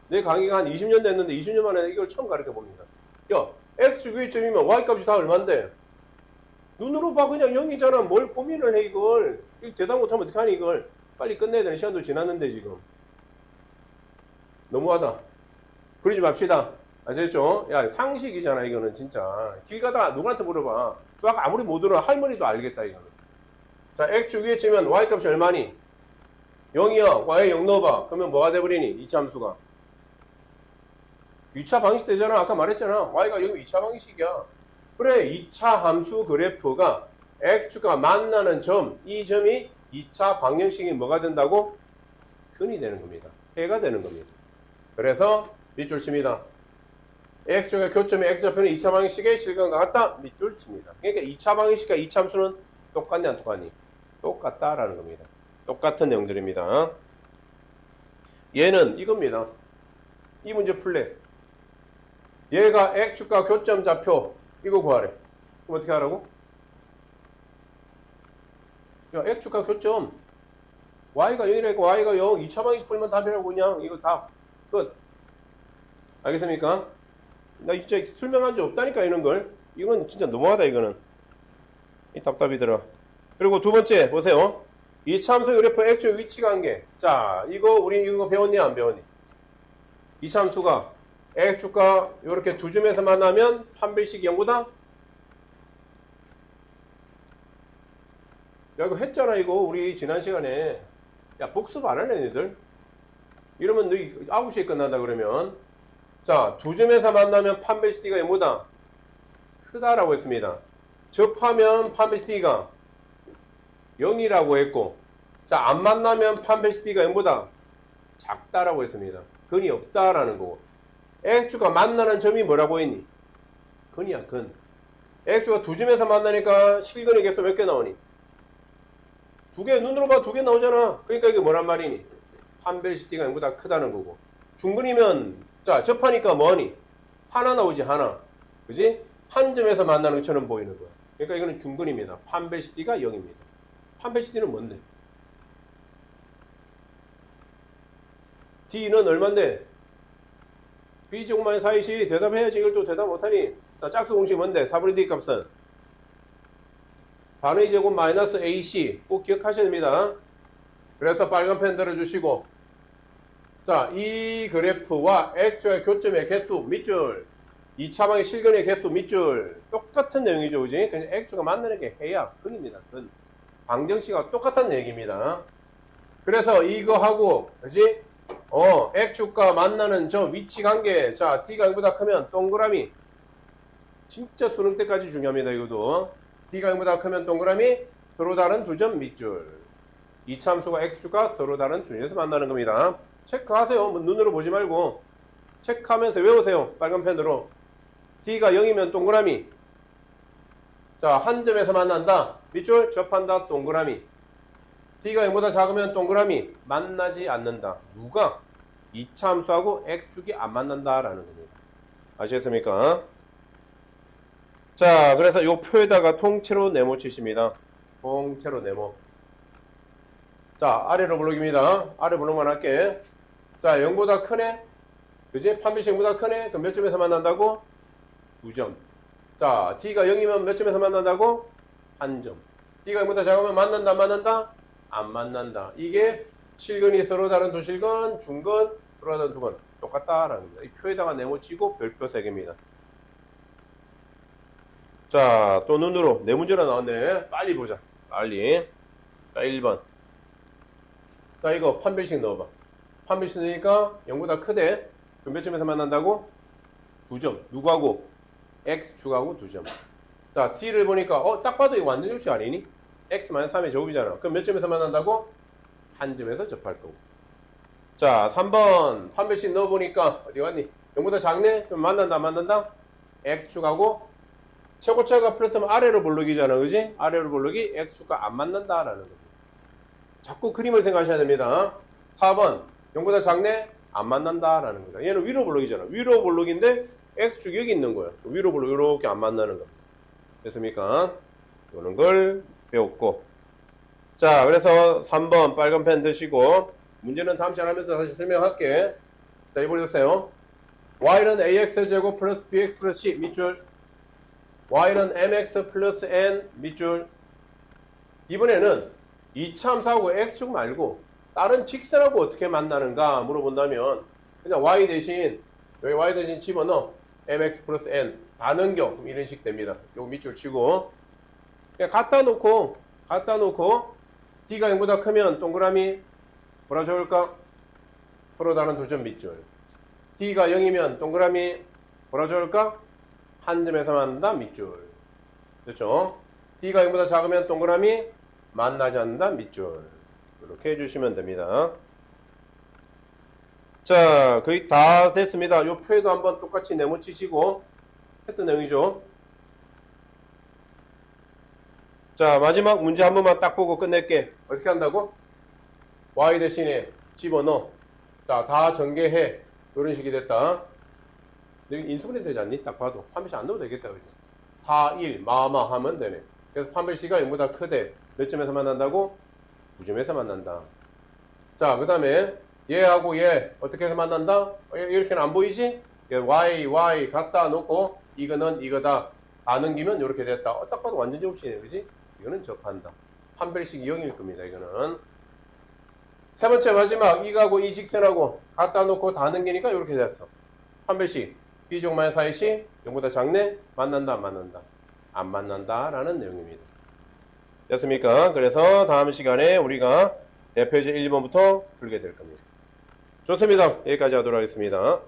내 강의가 한 20년 됐는데 20년 만에 이걸 처음 가르쳐 봅니다. 야, X축 위에 점이면 Y값이 다 얼만데? 눈으로 봐. 그냥 0이잖아. 뭘 고민을 해 이걸. 이거 대답 못하면 어떡하니 이걸. 빨리 끝내야 되는 시간도 지났는데 지금. 너무하다. 그러지 맙시다. 아시겠죠? 야, 상식이잖아 이거는 진짜. 길 가다가 누구한테 물어봐. 수학 아무리 못 들어 할머니도 알겠다 이거는. 자, X축 위에 점이면 Y값이 얼마니? 0이야. Y에 0 넣어봐. 그러면 뭐가 돼버리니? 2차 함수가. 2차 방정식 되잖아. 아까 말했잖아. Y가 여기 2차 방정식이야. 그래, 2차 함수 그래프가 X축과 만나는 점, 이 점이 2차 방정식이 뭐가 된다고? 근이 되는 겁니다. 해가 되는 겁니다. 그래서 밑줄 칩니다. X축의 교점이 X좌표는 2차 방정식의 실근과 같다? 밑줄 칩니다. 그러니까 2차 방정식과 2차 함수는 똑같니 안 똑같니? 똑같다라는 겁니다. 똑같은 내용들입니다. 얘는 이겁니다. 이 문제 풀래. 얘가 X축과 교점 좌표 이거 구하래. 그럼 어떻게 하라고? 야, X축과 교점 Y가 0이라니까 Y가 0 2차 방정식 풀면 답이라고 그냥 이거 다 끝. 알겠습니까? 나 진짜 설명한 적 없다니까 이런 걸. 이건 진짜 너무하다 이거는. 이 답답이더라. 그리고 두 번째 보세요. 2차 함수 그래프 X축 위치 관계. 자, 이거 우리 이거 배웠니 안 배웠니? 2차 함수가 X축과 이렇게 두 점에서 만나면 판별식이 0보다? 야, 이거 했잖아 이거 우리 지난 시간에. 야, 복습 안 하네 얘들. 이러면 너희 9시에 끝난다 그러면. 자, 두 점에서 만나면 판별식 D가 0보다 크다라고 했습니다. 접하면 판별식 D가 0이라고 했고, 자, 안 만나면 판별식 D가 0보다 작다라고 했습니다. 근이 없다라는 거고. X축과 만나는 점이 뭐라고 했니? 근이야, 근. X축과 두 점에서 만나니까 실근의 개수 몇 개 나오니? 두 개, 눈으로 봐 두 개 나오잖아. 그러니까 이게 뭐란 말이니? 판별식 D가 0보다 크다는 거고. 중근이면, 자, 접하니까 뭐니? 하나 나오지, 하나. 그지? 한 점에서 만나는 것처럼 보이는 거야. 그러니까 이거는 중근입니다. 판별식 D가 0입니다. 판별식 D는 뭔데? D는 얼만데? B제곱 마이너스 4AC 대답해야지. 이걸 또 대답 못하니. 자, 짝수 공식이 뭔데? 4분의 D 값은 반의 제곱 마이너스 AC 꼭 기억하셔야 됩니다. 그래서 빨간 펜 들어주시고, 자, 이 그래프와 X축의 교점의 개수 밑줄, 2차 방의 실근의 개수 밑줄 똑같은 내용이죠. 그지? 그냥 X축과 만나는 게 해야 근입니다. 근. 방정식과 똑같은 얘기입니다. 그래서 이거하고, 그지? X축과 만나는 점 위치 관계. 자, D가 0보다 크면 동그라미. 진짜 수능 때까지 중요합니다. 이것도. D가 0보다 크면 동그라미. 서로 다른 두 점 밑줄. 2차 함수가 X축과 서로 다른 두 점에서 만나는 겁니다. 체크하세요. 눈으로 보지 말고. 체크하면서 외우세요. 빨간 펜으로. D가 0이면 동그라미. 자, 한 점에서 만난다. 밑줄 접한다. 동그라미. t가 0보다 작으면 동그라미. 만나지 않는다. 누가? 이차 함수하고 x축이 안 만난다라는 겁니다. 아시겠습니까? 자, 그래서 이 표에다가 통째로 네모 치십니다. 통째로 네모. 자, 아래로 블록입니다. 아래 블록만 할게. 자, 0보다 크네? 그지? 판별식 0보다 크네? 그럼 몇 점에서 만난다고? 2점. 자, t가 0이면 몇 점에서 만난다고? 1점. t가 0보다 작으면 만난다, 안 만난다? 안 만난다. 이게 실근이 서로 다른 두 실근, 중근, 서로 다른 두 근. 똑같다라는 겁니다. 이 표에다가 네모 치고 별표 3개입니다. 자, 또 눈으로 네 문제나 나왔네. 빨리 보자. 빨리. 자, 1번. 자, 이거 판별식 넣어봐. 판별식 넣으니까 0보다 크대. 그럼 몇 점에서 만난다고? 2점. 누구하고? x축하고 2점. 자, t를 보니까 딱 봐도 이거 완전 접시 아니니? x-3의 제곱이잖아. 그럼 몇 점에서 만난다고? 한 점에서 접할 거고. 자, 3번 판별식 넣어보니까 어디 갔니? 0보다 작네? 그럼 만난다, 안 만난다? x축하고 최고차가 플러스면 아래로 볼록이잖아. 그지? 아래로 볼록이 x축과 안 만난다라는 겁니다. 자꾸 그림을 생각하셔야 됩니다. 4번 0보다 작네? 안 만난다라는 겁니다. 얘는 위로 볼록이잖아. 위로 볼록인데 x축이 여기 있는 거야. 위로 볼록 이렇게 안 만나는 겁니다. 됐습니까? 이런 걸 배웠고. 자, 그래서 3번 빨간 펜 드시고 문제는 다음 시간 하면서 다시 설명할게. 자, 이번에 보세요. y는 ax제곱 플러스 bx 플러스 c 밑줄. y는 mx 플러스 n 밑줄. 이번에는 이차함수하고 x축 말고 다른 직선하고 어떻게 만나는가 물어본다면 그냥 y 대신 여기 y 대신 집어넣어 mx 플러스 n 다 넘겨. 이런 식 됩니다. 요거 밑줄 치고 그냥 갖다 놓고 t가 0보다 크면 동그라미 뭐라 적을까? 서로 다른 두 점 밑줄. t가 0이면 동그라미 뭐라 적을까? 한 점에서 만난다 밑줄. 그렇죠? t가 0보다 작으면 동그라미 만나지 않는다 밑줄. 이렇게 해주시면 됩니다. 자, 거의 다 됐습니다. 이 표에도 한번 똑같이 네모 치시고 했던 내용이죠. 자, 마지막 문제 한 번만 딱 보고 끝낼게. 어떻게 한다고? y 대신에 집어넣어. 자, 다 전개해. 이런 식이 됐다. 여기 인수분해 되지 않니? 딱 봐도. 판별식 안 넣어도 되겠다. 그죠? 4, 1, 마마 하면 되네. 그래서 판별식이 0보다 크대. 몇 점에서 만난다고? 9점에서 만난다. 자, 그 다음에 얘하고 얘 어떻게 해서 만난다? 이렇게는 안 보이지? y 갖다 놓고 이거는 이거다. 다 넘기면 이렇게 됐다. 딱 봐도 완전 접시네. 그지? 이거는 접한다. 판별식이 0일 겁니다. 이거는. 세 번째 마지막 이거하고 이 직선하고 갖다 놓고 다 넘기니까 이렇게 됐어. 판별식 b제곱 - 4ac 0보다 작네? 만난다, 안 만난다? 안 만난다 라는 내용입니다. 됐습니까? 그래서 다음 시간에 우리가 대표제 1번부터 풀게 될 겁니다. 좋습니다. 여기까지 하도록 하겠습니다.